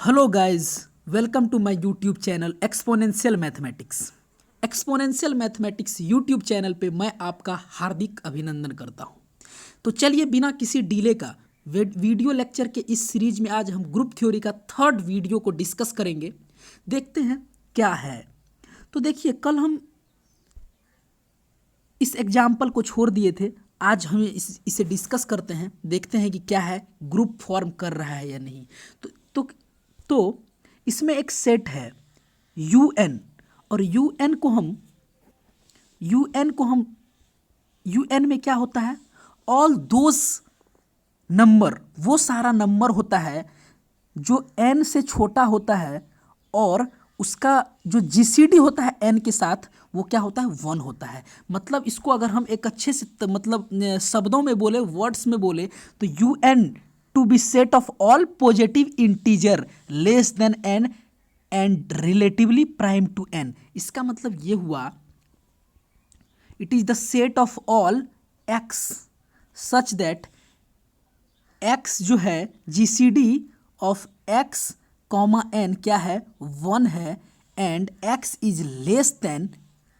Hello guys, welcome to my YouTube channel exponential mathematics. Exponential mathematics YouTube channel पे मैं आपका हार्दिक अभिनंदन करता हूं। तो चलिए बिना किसी डिले का वीडियो लेक्चर के इस सीरीज में आज हम ग्रुप थ्योरी का थर्ड वीडियो को डिस्कस करेंगे। देखते हैं क्या है। तो देखिए, कल हम इस एग्जाम्पल को छोड़ दिए थे। आज हम इसे डिस्कस करते हैं, देखते हैं कि क्या है, ग्रुप फॉर्म कर रहा है या नहीं। तो तो तो इसमें एक सेट है UN, और UN को हम UN में क्या होता है, ऑल दोज नंबर, वो सारा नंबर होता है जो n से छोटा होता है, और उसका जो GCD होता है n के साथ, वो क्या होता है, 1 होता है। मतलब इसको अगर हम एक अच्छे से मतलब शब्दों में बोले, वर्ड्स में बोले, तो UN to be set of all positive integer less than n and relatively prime to n। इसका मतलब ये हुआ, it is the set of all x such that x जो है GCD of x comma n क्या है, 1 है, and x is less than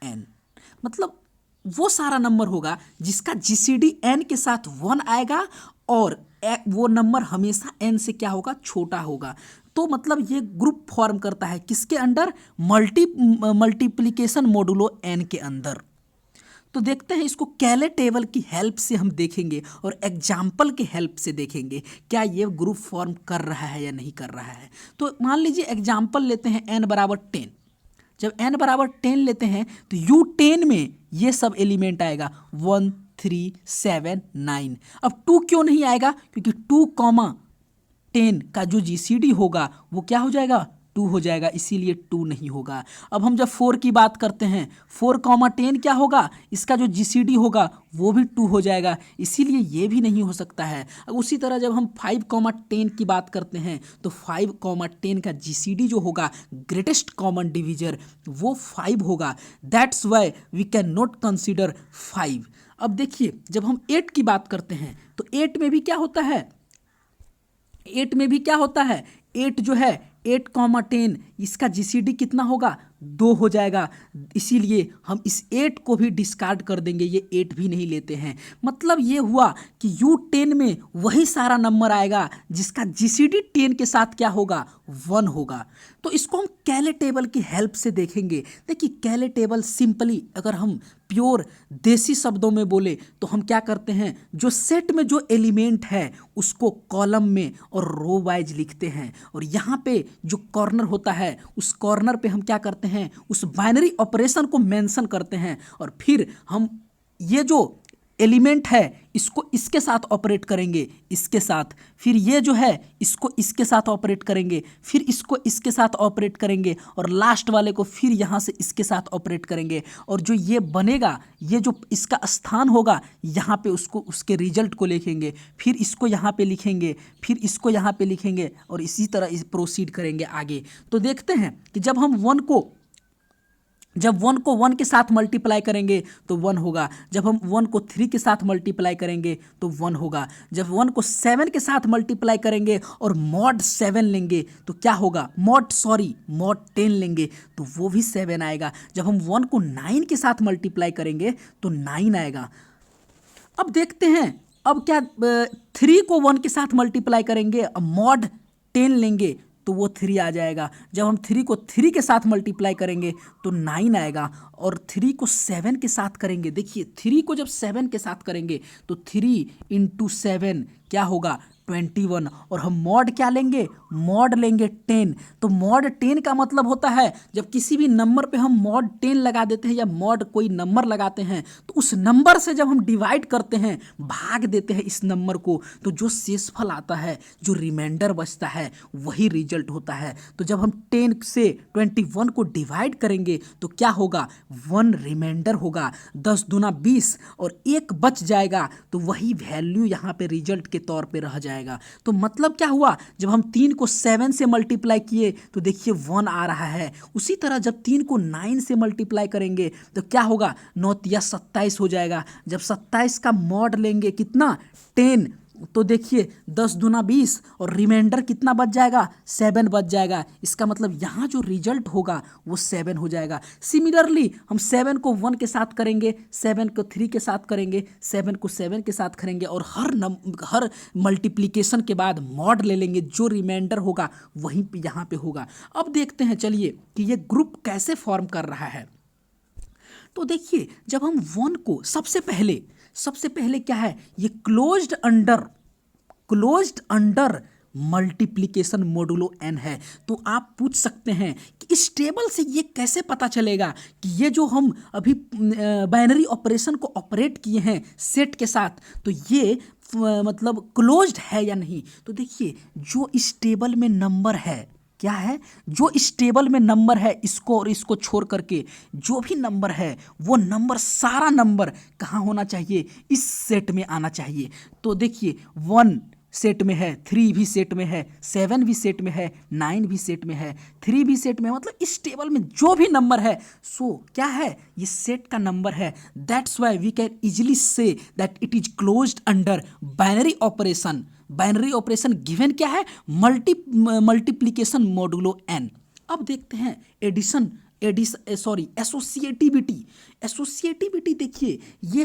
n। मतलब वो सारा नंबर होगा जिसका GCD n के साथ 1 आएगा, और वो नंबर हमेशा n से क्या होगा, छोटा होगा। तो मतलब ये ग्रुप फॉर्म करता है किसके अंडर, मल्टीप्लिकेशन मोडुलो n के अंदर। तो देखते हैं, इसको कैले टेबल की हेल्प से हम देखेंगे और एग्जाम्पल की हेल्प से देखेंगे क्या ये ग्रुप फॉर्म कर रहा है या नहीं कर रहा है। तो मान लीजिए एग्जाम्पल लेते हैं n बराबर 10। जब n बराबर 10 लेते हैं तो U10 में ये सब एलिमेंट आएगा 1 3 7 9। अब 2 क्यों नहीं आएगा, क्योंकि 2, 10 का जो GCD होगा वो क्या हो जाएगा, 2 हो जाएगा, इसीलिए 2 नहीं होगा। अब हम जब 4 की बात करते हैं, 4, 10 क्या होगा, इसका जो GCD होगा वो भी 2 हो जाएगा, इसीलिए ये भी नहीं हो सकता है। अब उसी तरह जब हम 5, 10 की बात करते हैं, तो 5, 10 का GCD जो होगा, ग्रेटेस्ट कॉमन डिविजर, वो 5 होगा। That's why we can not consider 5। अब देखिए, जब हम 8 की बात करते हैं तो 8 में भी क्या होता है, 8 जो है 8, 10 इसका GCD कितना होगा, 2 हो जाएगा, इसीलिए हम इस 8 को भी डिस्कार्ड कर देंगे, ये 8 भी नहीं लेते हैं। मतलब ये हुआ कि U10 में वही सारा नंबर आएगा जिसका GCD 10 के साथ क्या होगा, 1 होगा। तो इसको हम कैले टेबल की हेल्प से देखेंगे। देखिए, कैले टेबल सिंपली अगर हम प्योर देसी शब्दों में बोले तो हम क्या करते हैं, जो सेट में जो एलिमेंट है उसको कॉलम में और रो वाइज लिखते हैं, और यहाँ पे जो कॉर्नर होता है उस कॉर्नर पे हम क्या करते हैं, उस बाइनरी ऑपरेशन को मेंशन करते हैं, और फिर हम ये जो एलिमेंट है इसको इसके साथ ऑपरेट करेंगे, इसके साथ, फिर ये जो है इसको इसके साथ ऑपरेट करेंगे, फिर इसको इसके साथ ऑपरेट करेंगे, और लास्ट वाले को फिर यहाँ से इसके साथ ऑपरेट करेंगे, और जो ये बनेगा, ये जो इसका स्थान होगा यहाँ पे उसको उसके रिजल्ट को लिखेंगे, फिर इसको यहाँ पे लिखेंगे, फिर इसको यहाँ पे लिखेंगे, और इसी तरह इस प्रोसीड करेंगे आगे। तो देखते हैं कि जब 1 को 1 के साथ मल्टीप्लाई करेंगे तो 1 होगा, जब हम 1 को 3 के साथ मल्टीप्लाई करेंगे तो 1 होगा, जब 1 को 7 के साथ मल्टीप्लाई करेंगे और मॉड 7 लेंगे तो क्या होगा, मॉड 10 लेंगे तो वो भी 7 आएगा, जब हम 1 को 9 के साथ मल्टीप्लाई करेंगे तो 9 आएगा। अब देखते हैं, अब क्या 3 को 1 के साथ मल्टीप्लाई करेंगे, मॉड 10 लेंगे तो वो 3 आ जाएगा, जब हम 3 को 3 के साथ मल्टीप्लाई करेंगे तो 9 आएगा, और 3 को 7 के साथ करेंगे, देखिए 3 को जब 7 के साथ करेंगे तो 3 × 7 क्या होगा, 21, और हम मॉड क्या लेंगे, मॉड लेंगे 10। तो मॉड 10 का मतलब होता है जब किसी भी नंबर पे हम मॉड 10 लगा देते हैं या मॉड कोई नंबर लगाते हैं, तो उस नंबर से जब हम डिवाइड करते हैं, भाग देते हैं इस नंबर को, तो जो शेषफल आता है, जो रिमाइंडर बचता है, वही रिजल्ट होता है। तो जब हम 10 से 21 को डिवाइड करेंगे तो क्या होगा, 1 रिमाइंडर होगा, 10 दूना 20, और 1 बच जाएगा, तो वही वैल्यू यहाँ पे रिजल्ट के तौर पे रह जाएगा। तो मतलब क्या हुआ, जब हम 3 को 7 से मल्टीप्लाई किए तो देखिए 1 आ रहा है। उसी तरह जब 3 को 9 से मल्टीप्लाई करेंगे तो क्या होगा, 9 × 27 हो जाएगा, जब 27 का मॉड लेंगे कितना, 10, तो देखिए 10 दूना 20 और रिमाइंडर कितना बच जाएगा, 7 बच जाएगा। इसका मतलब यहाँ जो रिजल्ट होगा वो 7 हो जाएगा। सिमिलरली हम 7 को 1 के साथ करेंगे, 7 को 3 के साथ करेंगे, 7 को 7 के साथ करेंगे और हर मल्टीप्लिकेशन के बाद मॉड ले लेंगे, जो रिमाइंडर होगा वहीं पे यहाँ पे होगा। अब देखते हैं चलिए कि ये ग्रुप कैसे फॉर्म कर रहा है। तो देखिए जब हम 1 को सबसे पहले क्या है, ये closed under multiplication modulo n है। तो आप पूछ सकते हैं कि इस टेबल से ये कैसे पता चलेगा कि ये जो हम अभी बाइनरी ऑपरेशन को ऑपरेट किए हैं सेट के साथ, तो ये मतलब क्लोज्ड है या नहीं। तो देखिए जो इस टेबल में नंबर है, क्या है, जो इस टेबल में नंबर है, इसको और इसको छोड़ करके जो भी नंबर है वो नंबर, सारा नंबर कहाँ होना चाहिए, इस सेट में आना चाहिए। तो देखिए 1 सेट में है, 3 भी सेट में है, 7 भी सेट में है, 9 भी सेट में है, 3 भी सेट में है। मतलब इस टेबल में जो भी नंबर है सो क्या है, ये सेट का नंबर है। That's why we can easily say that it is closed under binary operation. Binary operation given क्या है, मल्टीप्लिकेशन मोडुलो n। अब देखते हैं एसोसिएटिविटी देखिए ये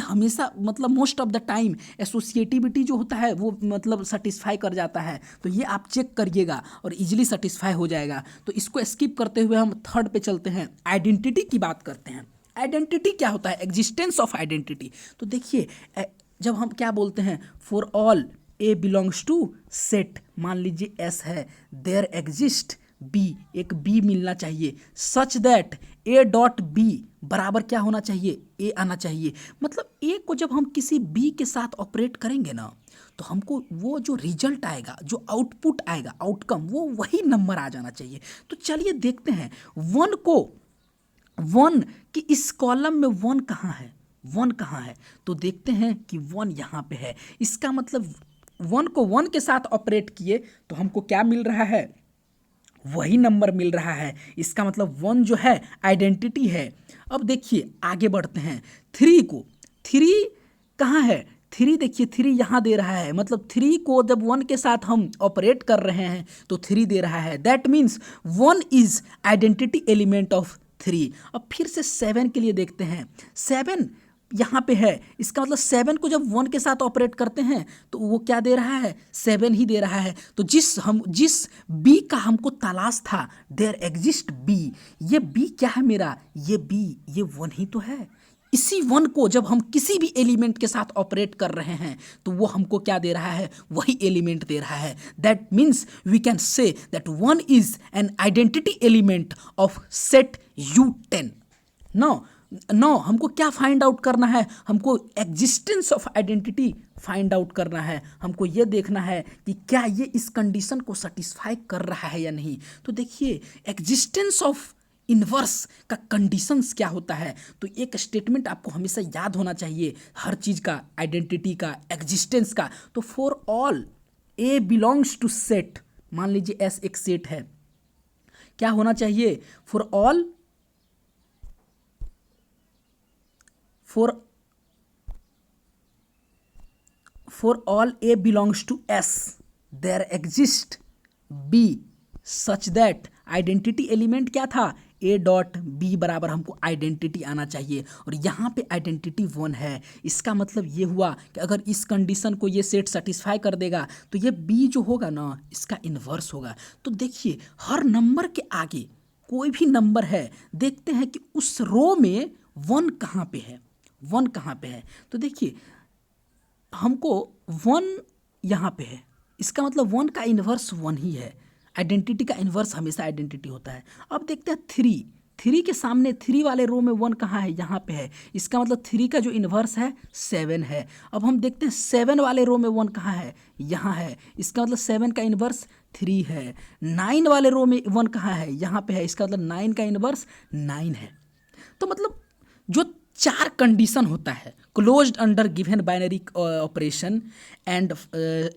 हमेशा मतलब most of the time associativity जो होता है वो मतलब सेटिस्फाई कर जाता है। तो ये आप चेक करिएगा और इजीली सेटिस्फाई हो जाएगा। तो इसको स्किप करते हुए हम थर्ड पे चलते हैं, आइडेंटिटी की बात करते हैं। आइडेंटिटी क्या होता है, एग्जिस्टेंस ऑफ आइडेंटिटी। तो देखिए जब हम क्या बोलते हैं, for all a belongs to set, मान लीजिए एस है, देयर एग्जिस्ट बी, एक बी मिलना चाहिए, such that a dot b बराबर क्या होना चाहिए, ए आना चाहिए। मतलब ए को जब हम किसी बी के साथ ऑपरेट करेंगे ना, तो हमको वो जो रिजल्ट आएगा, जो आउटपुट आएगा, आउटकम, वो वही नंबर आ जाना चाहिए। तो चलिए देखते हैं 1 कि इस कॉलम में 1 कहाँ है, 1 कहाँ है। तो देखते हैं कि 1 यहाँ पे है। इसका मतलब 1 को 1 के साथ ऑपरेट किए तो हमको क्या मिल रहा है, वही नंबर मिल रहा है। इसका मतलब 1 जो है आइडेंटिटी है। अब देखिए आगे बढ़ते हैं, 3 कहाँ है, 3 देखिए 3 यहाँ दे रहा है। मतलब 3 को जब 1 के साथ हम ऑपरेट कर रहे हैं तो 3 दे रहा है। That means 1 is identity element of 3। अब फिर से 7 के लिए देखते हैं, 7 यहाँ पे है। इसका मतलब 7 को जब 1 के साथ ऑपरेट करते हैं तो वो क्या दे रहा है, 7 ही दे रहा है। तो जिस बी का हमको तलाश था, देयर एग्जिस्ट बी, ये बी क्या है मेरा, ये बी, ये 1 ही तो है। इसी 1 को जब हम किसी भी एलिमेंट के साथ ऑपरेट कर रहे हैं तो वो हमको क्या दे रहा है, वही एलिमेंट दे रहा है। That means we can say that 1 is an identity element of set U10। No हमको क्या फाइंड आउट करना है, हमको existence of identity find out करना है। हमको ये देखना है कि क्या ये इस कंडीशन को सेटिस्फाई कर रहा है या नहीं। तो देखिए एग्जिस्टेंस ऑफ इन्वर्स का कंडीशंस क्या होता है। तो एक स्टेटमेंट आपको हमेशा याद होना चाहिए हर चीज़ का, आइडेंटिटी का, एग्जिस्टेंस का। तो for all a belongs to set, मान लीजिए एस एक सेट है, क्या होना चाहिए, for all A belongs to S, there exist B such that identity element क्या था, A डॉट बी बराबर हमको आइडेंटिटी आना चाहिए। और यहाँ पे आइडेंटिटी 1 है। इसका मतलब ये हुआ कि अगर इस कंडीशन को ये सेट सेटिस्फाई कर देगा तो ये B जो होगा ना, इसका इन्वर्स होगा। तो देखिए हर नंबर के आगे कोई भी नंबर है, देखते हैं कि उस रो में 1 कहाँ पे है, 1 कहाँ पे है। तो देखिए हमको 1 यहाँ पे है, इसका मतलब 1 का इन्वर्स 1 ही है। आइडेंटिटी का इन्वर्स हमेशा आइडेंटिटी होता है। अब देखते हैं 3 के सामने 3 वाले रो में 1 कहाँ है, यहाँ पे है। इसका मतलब 3 का जो इन्वर्स है 7 है। अब हम देखते हैं 7 वाले रो में 1 कहाँ है, यहाँ है। इसका मतलब 7 का इन्वर्स 3 है। 9 वाले रो में 1 कहाँ है, यहाँ पे है। इसका मतलब 9 का इन्वर्स 9 है। तो मतलब जो 4 कंडीशन होता है, closed under given binary operation and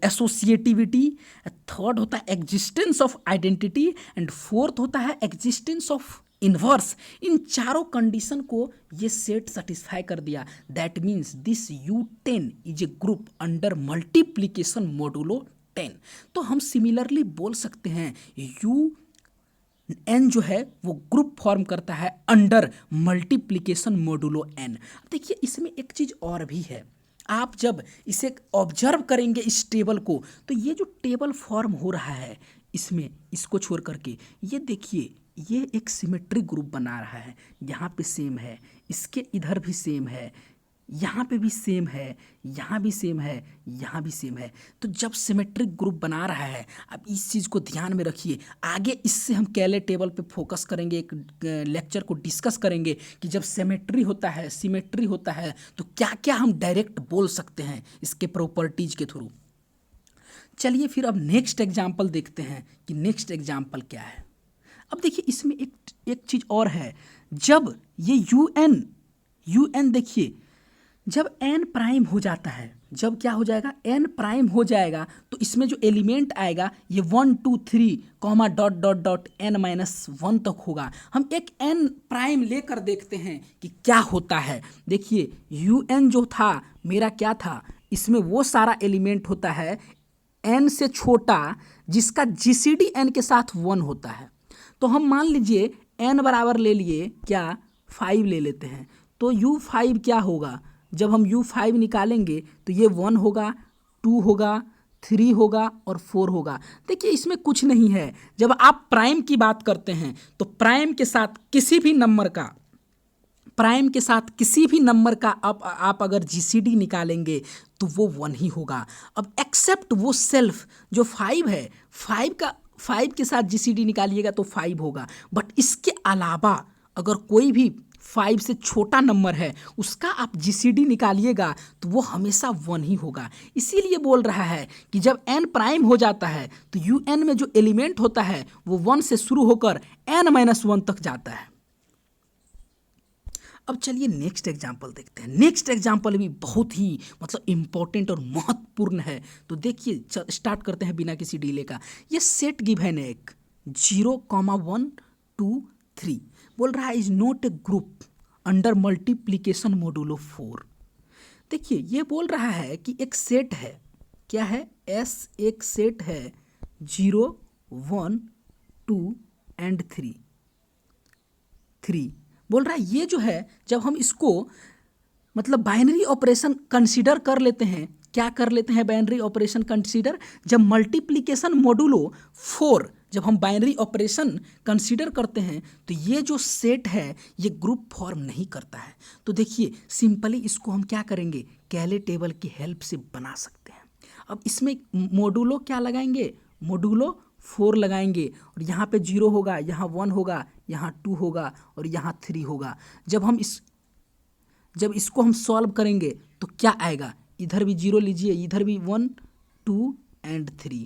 associativity, third होता है existence of identity and fourth होता है एग्जिस्टेंस ऑफ इन्वर्स, इन चारों कंडीशन को ये सेट सेटिस्फाई कर दिया। That means this U10 is a group under multiplication modulo 10। तो हम सिमिलरली बोल सकते हैं UN जो है वो ग्रुप फॉर्म करता है अंडर मल्टीप्लीकेशन मोडुलो n। देखिए इसमें एक चीज़ और भी है, आप जब इसे ऑब्जर्व करेंगे इस टेबल को, तो ये जो टेबल फॉर्म हो रहा है इसमें, इसको छोड़ करके ये देखिए, ये एक सिमेट्रिक ग्रुप बना रहा है। यहाँ पे सेम है, इसके इधर भी सेम है, यहाँ पे भी सेम है, यहाँ भी सेम है, यहाँ भी सेम है। तो जब सिमेट्रिक ग्रुप बना रहा है, अब इस चीज़ को ध्यान में रखिए। आगे इससे हम कैले टेबल पे फोकस करेंगे, एक लेक्चर को डिस्कस करेंगे कि जब सिमेट्री होता है तो क्या क्या हम डायरेक्ट बोल सकते हैं इसके प्रॉपर्टीज के थ्रू। चलिए फिर अब नेक्स्ट एग्जाम्पल देखते हैं कि नेक्स्ट एग्जाम्पल क्या है। अब देखिए इसमें एक चीज़ और है, जब ये UN देखिए, जब n प्राइम हो जाता है, जब क्या हो जाएगा, n प्राइम हो जाएगा, तो इसमें जो एलिमेंट आएगा ये 1 2 3 comma dot dot dot n-1 तक होगा। हम एक n प्राइम लेकर देखते हैं कि क्या होता है। देखिए UN जो था मेरा क्या था, इसमें वो सारा एलिमेंट होता है n से छोटा जिसका GCD n के साथ 1 होता है। तो हम मान लीजिए n बराबर ले लिए क्या, 5 ले लेते हैं। तो U5 क्या होगा, जब हम U5 निकालेंगे तो ये 1 होगा, 2 होगा, 3 होगा और 4 होगा। देखिए इसमें कुछ नहीं है, जब आप प्राइम की बात करते हैं तो प्राइम के साथ किसी भी नंबर का आप अगर GCD निकालेंगे तो वो 1 ही होगा। अब एक्सेप्ट वो सेल्फ जो 5 है, 5 के साथ GCD निकालिएगा तो 5 होगा, बट इसके अलावा अगर कोई भी 5 से छोटा नंबर है उसका आप GCD निकालिएगा तो वो हमेशा 1 ही होगा। इसीलिए बोल रहा है कि जब n प्राइम हो जाता है तो UN में जो एलिमेंट होता है वो 1 से शुरू होकर n-1 तक जाता है। अब चलिए नेक्स्ट एग्जाम्पल देखते हैं। नेक्स्ट एग्जाम्पल भी बहुत ही मतलब इम्पोर्टेंट और महत्वपूर्ण है। तो देखिए स्टार्ट करते हैं बिना किसी डिले का। ये सेट गिवन है एक 0, 1 2 3, बोल रहा है is not a group under multiplication modulo 4। देखिए ये बोल रहा है कि एक सेट है, क्या है, S एक सेट है 0 1 2 एंड 3 बोल रहा है। ये जो है जब हम इसको मतलब बाइनरी ऑपरेशन कंसीडर कर लेते हैं, क्या कर लेते हैं बाइनरी ऑपरेशन कंसीडर, जब मल्टीप्लिकेशन मोडुलो 4 जब हम बाइनरी ऑपरेशन कंसीडर करते हैं तो ये जो सेट है ये ग्रुप फॉर्म नहीं करता है। तो देखिए सिंपली इसको हम क्या करेंगे, कैले टेबल की हेल्प से बना सकते हैं। अब इसमें मोडुलो क्या लगाएंगे, मोडुलो 4 लगाएंगे और यहाँ पे 0 होगा, यहाँ 1 होगा, यहाँ 2 होगा और यहाँ 3 होगा। जब इसको हम सॉल्व करेंगे तो क्या आएगा, इधर भी 0 लीजिए, इधर भी 1 2 एंड 3।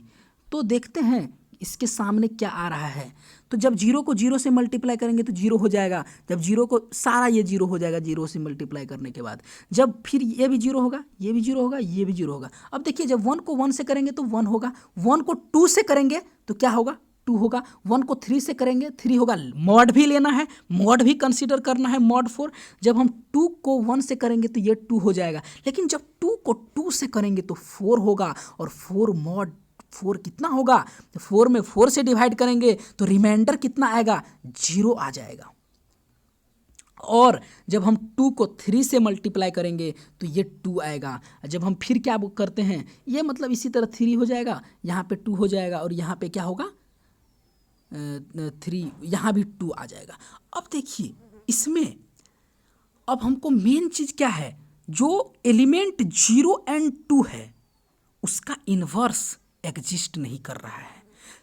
तो देखते हैं इसके सामने क्या आ रहा है। तो जब 0 को 0 से मल्टीप्लाई करेंगे तो 0 हो जाएगा, जब 0 को सारा ये 0 हो जाएगा 0 से मल्टीप्लाई करने के बाद। जब फिर ये भी 0 होगा, ये भी 0 होगा, ये भी 0 होगा। अब देखिए जब 1 को 1 से करेंगे तो 1 होगा, 1 को 2 से करेंगे तो क्या होगा, 2 होगा, 1 को 3 से करेंगे 3 होगा। मॉड भी लेना है, मॉड भी कंसीडर करना है, मॉड 4। जब हम 2 को 1 से करेंगे तो ये 2 हो जाएगा, लेकिन जब 2 को 2 से करेंगे तो 4 होगा और 4 मॉड 4 कितना होगा, 4 में 4 से डिवाइड करेंगे तो रिमाइंडर कितना आएगा, 0 आ जाएगा। और जब हम 2 को 3 से मल्टीप्लाई करेंगे तो ये 2 आएगा। जब हम फिर क्या करते हैं, ये मतलब इसी तरह 3 हो जाएगा, यहाँ पे 2 हो जाएगा और यहाँ पे क्या होगा 3, यहाँ भी 2 आ जाएगा। अब देखिए इसमें अब हमको मेन चीज़ क्या है, जो एलिमेंट 0 एंड 2 है उसका इन्वर्स एग्जिस्ट नहीं कर रहा है।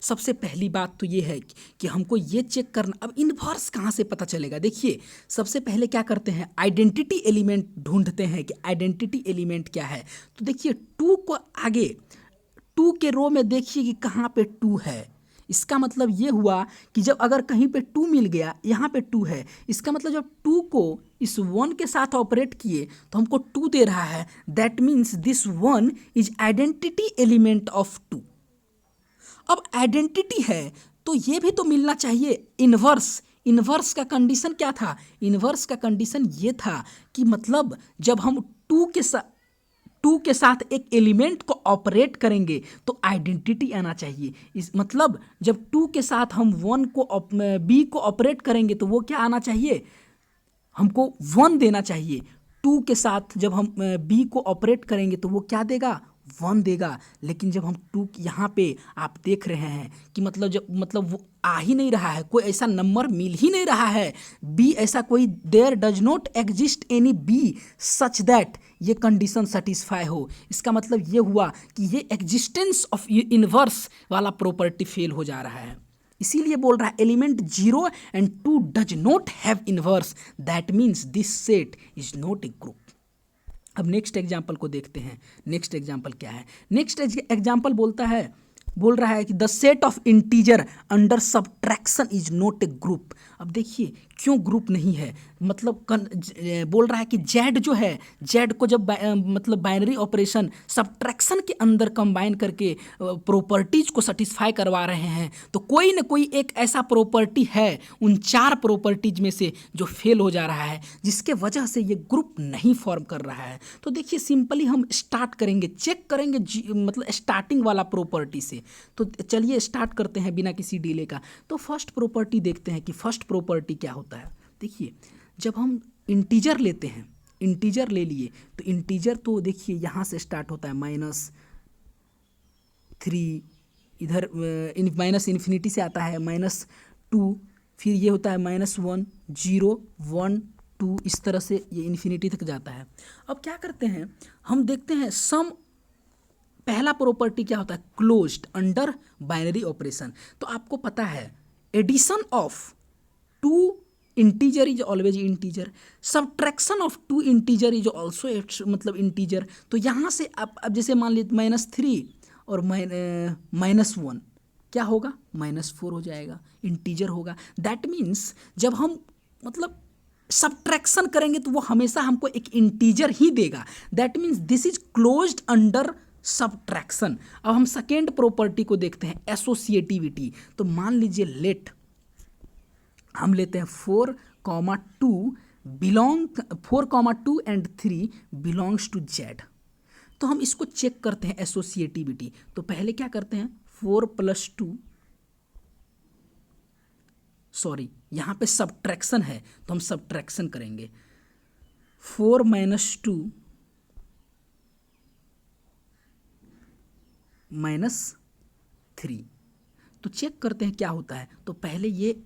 सबसे पहली बात तो ये है कि हमको ये चेक करना, अब इन्वर्स कहाँ से पता चलेगा। देखिए सबसे पहले क्या करते हैं, आइडेंटिटी एलिमेंट ढूंढते हैं कि आइडेंटिटी एलिमेंट क्या है। तो देखिए 2 को आगे 2 के रो में देखिए कि कहाँ पे 2 है। इसका मतलब ये हुआ कि जब अगर कहीं पे 2 मिल गया, यहाँ पे 2 है, इसका मतलब जब 2 को इस 1 के साथ ऑपरेट किए तो हमको 2 दे रहा है। That means this 1 is identity element of 2। अब आइडेंटिटी है तो ये भी तो मिलना चाहिए इन्वर्स। इन्वर्स का कंडीशन क्या था? इन्वर्स का कंडीशन ये था कि मतलब जब हम टू के साथ एक एलिमेंट को ऑपरेट करेंगे तो आइडेंटिटी आना चाहिए। इस मतलब जब टू के साथ हम वन को बी को ऑपरेट करेंगे तो वो क्या आना चाहिए? हमको वन देना चाहिए। टू के साथ जब हम बी को ऑपरेट करेंगे तो वो क्या देगा? वन देगा। लेकिन जब हम टू यहाँ पे आप देख रहे हैं कि मतलब जब मतलब वो आ ही नहीं रहा है, कोई ऐसा नंबर मिल ही नहीं रहा है बी, ऐसा कोई there does not exist any b such that ये कंडीशन सेटिस्फाई हो। इसका मतलब ये हुआ कि ये एग्जिस्टेंस ऑफ इनवर्स वाला प्रॉपर्टी फेल हो जा रहा है। इसीलिए बोल रहा है element zero and two does not have inverse, that means this set is not a group. अब नेक्स्ट एग्जाम्पल को देखते हैं। नेक्स्ट एग्जाम्पल क्या है? नेक्स्ट एग्जाम्पल बोल रहा है कि the set of integer under subtraction is not a group. अब देखिए क्यों ग्रुप नहीं है, मतलब बोल रहा है कि जेड जो है, जेड को जब मतलब बाइनरी ऑपरेशन सब्ट्रैक्शन के अंदर कंबाइन करके प्रॉपर्टीज को सेटिस्फाई करवा रहे हैं तो कोई ना कोई एक ऐसा प्रॉपर्टी है उन चार प्रॉपर्टीज में से जो फेल हो जा रहा है, जिसके वजह से ये ग्रुप नहीं फॉर्म कर रहा है। तो देखिए सिंपली हम स्टार्ट करेंगे, चेक करेंगे मतलब स्टार्टिंग वाला प्रॉपर्टी से। तो चलिए स्टार्ट करते हैं बिना किसी डिले का। तो फर्स्ट प्रॉपर्टी देखते हैं कि फर्स्ट प्रॉपर्टी क्या होता है। देखिए जब हम इंटीजर लेते हैं, इंटीजर ले लिए तो इंटीजर तो देखिए यहाँ से स्टार्ट होता है -3, इधर माइनस इन्फिनिटी से आता है -2, फिर ये होता है -1, 0, 1, 2, इस तरह से ये इन्फिनिटी तक जाता है। अब क्या करते हैं, हम देखते हैं सम, पहला प्रॉपर्टी क्या होता है? Closed under binary operation. तो आपको पता है addition of two integer is always integer, subtraction of two integer is also मतलब इंटीजर। तो यहाँ से अब जैसे मान लीजिए -3 और -1 क्या होगा? -4 हो जाएगा, इंटीजर होगा। दैट मीन्स जब हम मतलब सब्ट्रैक्शन करेंगे तो वो हमेशा हमको एक इंटीजर ही देगा। That means this is closed under subtraction. अब हम सेकेंड प्रॉपर्टी को देखते हैं, एसोसिएटिविटी। तो मान लीजिए लेट हम लेते हैं 4,2 एंड 3 बिलोंग्स टू जेड। तो हम इसको चेक करते हैं एसोसिएटिविटी। तो पहले क्या करते हैं, 4 + 2, सॉरी यहाँ पे सब्ट्रैक्शन है तो हम सब्ट्रैक्शन करेंगे। 4 - 2 -3। तो चेक करते हैं क्या होता है। तो पहले ये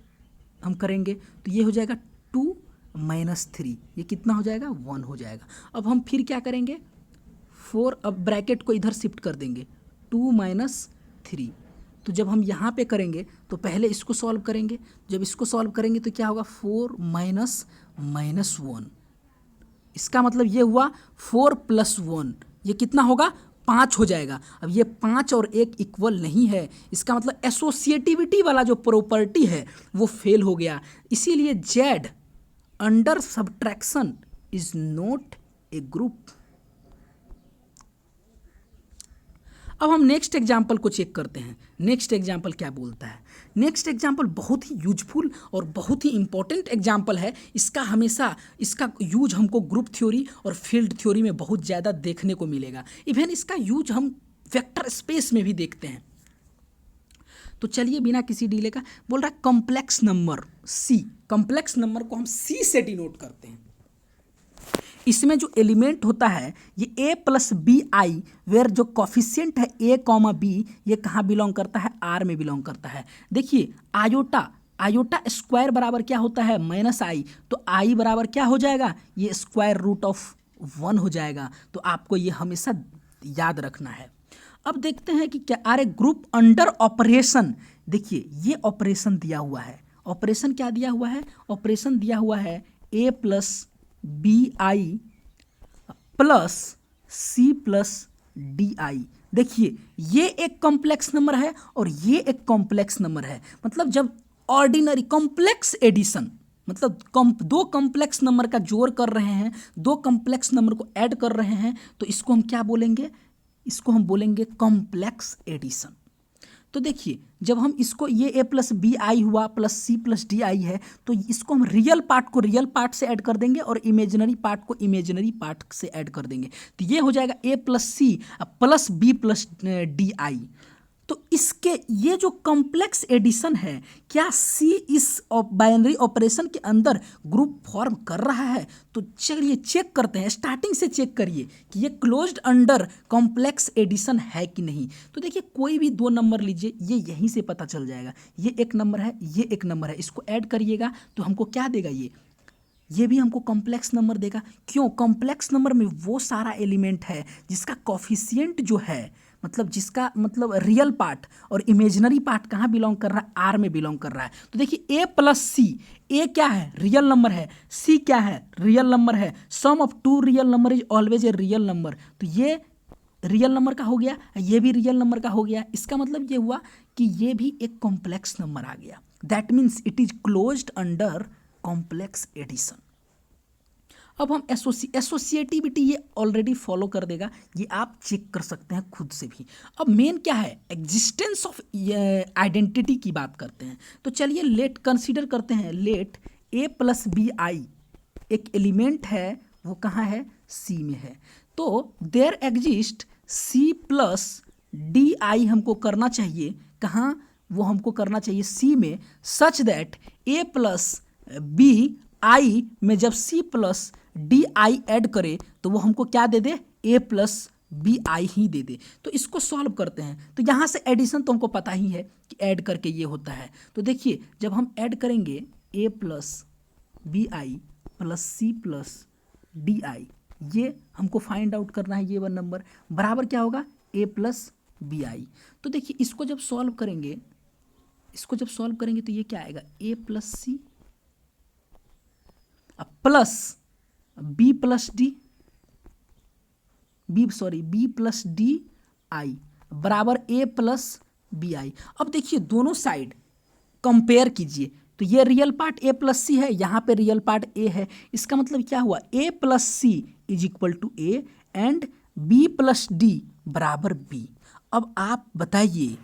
हम करेंगे तो ये हो जाएगा 2 - 3, ये कितना हो जाएगा? 1 हो जाएगा। अब हम फिर क्या करेंगे, 4, अब ब्रैकेट को इधर शिफ्ट कर देंगे, 2 - 3। तो जब हम यहाँ पे करेंगे तो पहले इसको सॉल्व करेंगे। जब इसको सॉल्व करेंगे तो क्या होगा? 4 - -1। इसका मतलब ये हुआ 4 + 1, ये कितना होगा? 5 हो जाएगा। अब ये 5 और 1 इक्वल नहीं है, इसका मतलब एसोसिएटिविटी वाला जो प्रॉपर्टी है वो फेल हो गया। इसीलिए Z under subtraction is not a group. अब हम नेक्स्ट एग्जाम्पल को चेक करते हैं। नेक्स्ट एग्जाम्पल क्या बोलता है? नेक्स्ट एग्जाम्पल बहुत ही यूजफुल और बहुत ही इंपॉर्टेंट एग्जाम्पल है। इसका हमेशा इसका यूज हमको ग्रुप थ्योरी और फील्ड थ्योरी में बहुत ज़्यादा देखने को मिलेगा। इवन इसका यूज हम वेक्टर स्पेस में भी देखते हैं। तो चलिए बिना किसी डीले का, बोल रहा है complex number C. Complex number को हम सी से डिनोट करते हैं। इसमें जो एलिमेंट होता है ये a + bi, वेयर जो कॉफिशिएंट है a, b, ये कहाँ बिलोंग करता है? r में बिलोंग करता है। देखिए आयोटा स्क्वायर बराबर क्या होता है? -i। तो i बराबर क्या हो जाएगा? ये √1 हो जाएगा। तो आपको ये हमेशा याद रखना है। अब देखते हैं कि क्या are a group under operation. देखिए ये ऑपरेशन दिया हुआ है। ऑपरेशन क्या दिया हुआ है? ऑपरेशन दिया हुआ है a + bi + c + di। देखिए ये एक कॉम्प्लेक्स नंबर है और ये एक कॉम्प्लेक्स नंबर है। मतलब जब ऑर्डिनरी कॉम्प्लेक्स एडिशन, मतलब दो कॉम्प्लेक्स नंबर का जोड़ कर रहे हैं, दो कॉम्प्लेक्स नंबर को ऐड कर रहे हैं, तो इसको हम क्या बोलेंगे? इसको हम बोलेंगे कॉम्प्लेक्स एडिशन। तो देखिए जब हम इसको ये a प्लस बी आई हुआ plus c plus d i है, तो इसको हम रियल पार्ट को रियल पार्ट से ऐड कर देंगे और इमेजिनरी पार्ट को इमेजिनरी पार्ट से ऐड कर देंगे, तो ये हो जाएगा a plus c plus b plus d i. तो इसके ये जो कॉम्प्लेक्स एडिशन है, क्या सी इस बाइनरी ऑपरेशन के अंदर ग्रुप फॉर्म कर रहा है? तो चलिए चेक करते हैं, स्टार्टिंग से चेक करिए कि ये क्लोज्ड अंडर कॉम्प्लेक्स एडिशन है कि नहीं। तो देखिए कोई भी दो नंबर लीजिए, ये यहीं से पता चल जाएगा, ये एक नंबर है, ये एक नंबर है, इसको ऐड करिएगा तो हमको क्या देगा, ये भी हमको कॉम्प्लेक्स नंबर देगा। क्यों? कॉम्प्लेक्स नंबर में वो सारा एलिमेंट है जिसका कॉफिशिएंट जो है, मतलब जिसका मतलब रियल पार्ट और इमेजिनरी पार्ट कहाँ बिलोंग कर रहा है, आर में बिलोंग कर रहा है। तो देखिए a प्लस सी, ए क्या है, रियल नंबर है, सी क्या है, रियल नंबर है, sum of two real number is always a real number. तो ये रियल नंबर का हो गया, ये भी रियल नंबर का हो गया। इसका मतलब ये हुआ कि ये भी एक कॉम्प्लेक्स नंबर आ गया। That means it is closed under complex addition. अब हम एसोसिएटिविटी ये ऑलरेडी फॉलो कर देगा, ये आप चेक कर सकते हैं खुद से भी। अब मेन क्या है, एग्जिस्टेंस ऑफ आइडेंटिटी की बात करते हैं। तो चलिए लेट कंसीडर करते हैं, let a plus b i एक एलिमेंट है, वो कहाँ है, C में है। तो there exist C plus d i हमको करना चाहिए, कहाँ, वो हमको करना चाहिए C में, such that a plus b i में जब C plus d i add करे तो वो हमको क्या दे दे, a प्लस बी आई ही दे दे। तो इसको सॉल्व करते हैं। तो यहाँ से एडिशन तो हमको पता ही है कि ऐड करके ये होता है। तो देखिए जब हम ऐड करेंगे a plus b i plus c plus d i, ये हमको फाइंड आउट करना है, ये वन नंबर बराबर क्या होगा, a प्लस बी आई। तो देखिए इसको जब सॉल्व करेंगे, तो ये क्या आएगा, a plus c plus b plus d i बराबर a प्लस बी आई। अब देखिए दोनों साइड कंपेयर कीजिए, तो ये रियल पार्ट a प्लस सी है, यहाँ पे रियल पार्ट a है। इसका मतलब क्या हुआ, a plus c is equal to a and b plus d बराबर b। अब आप बताइए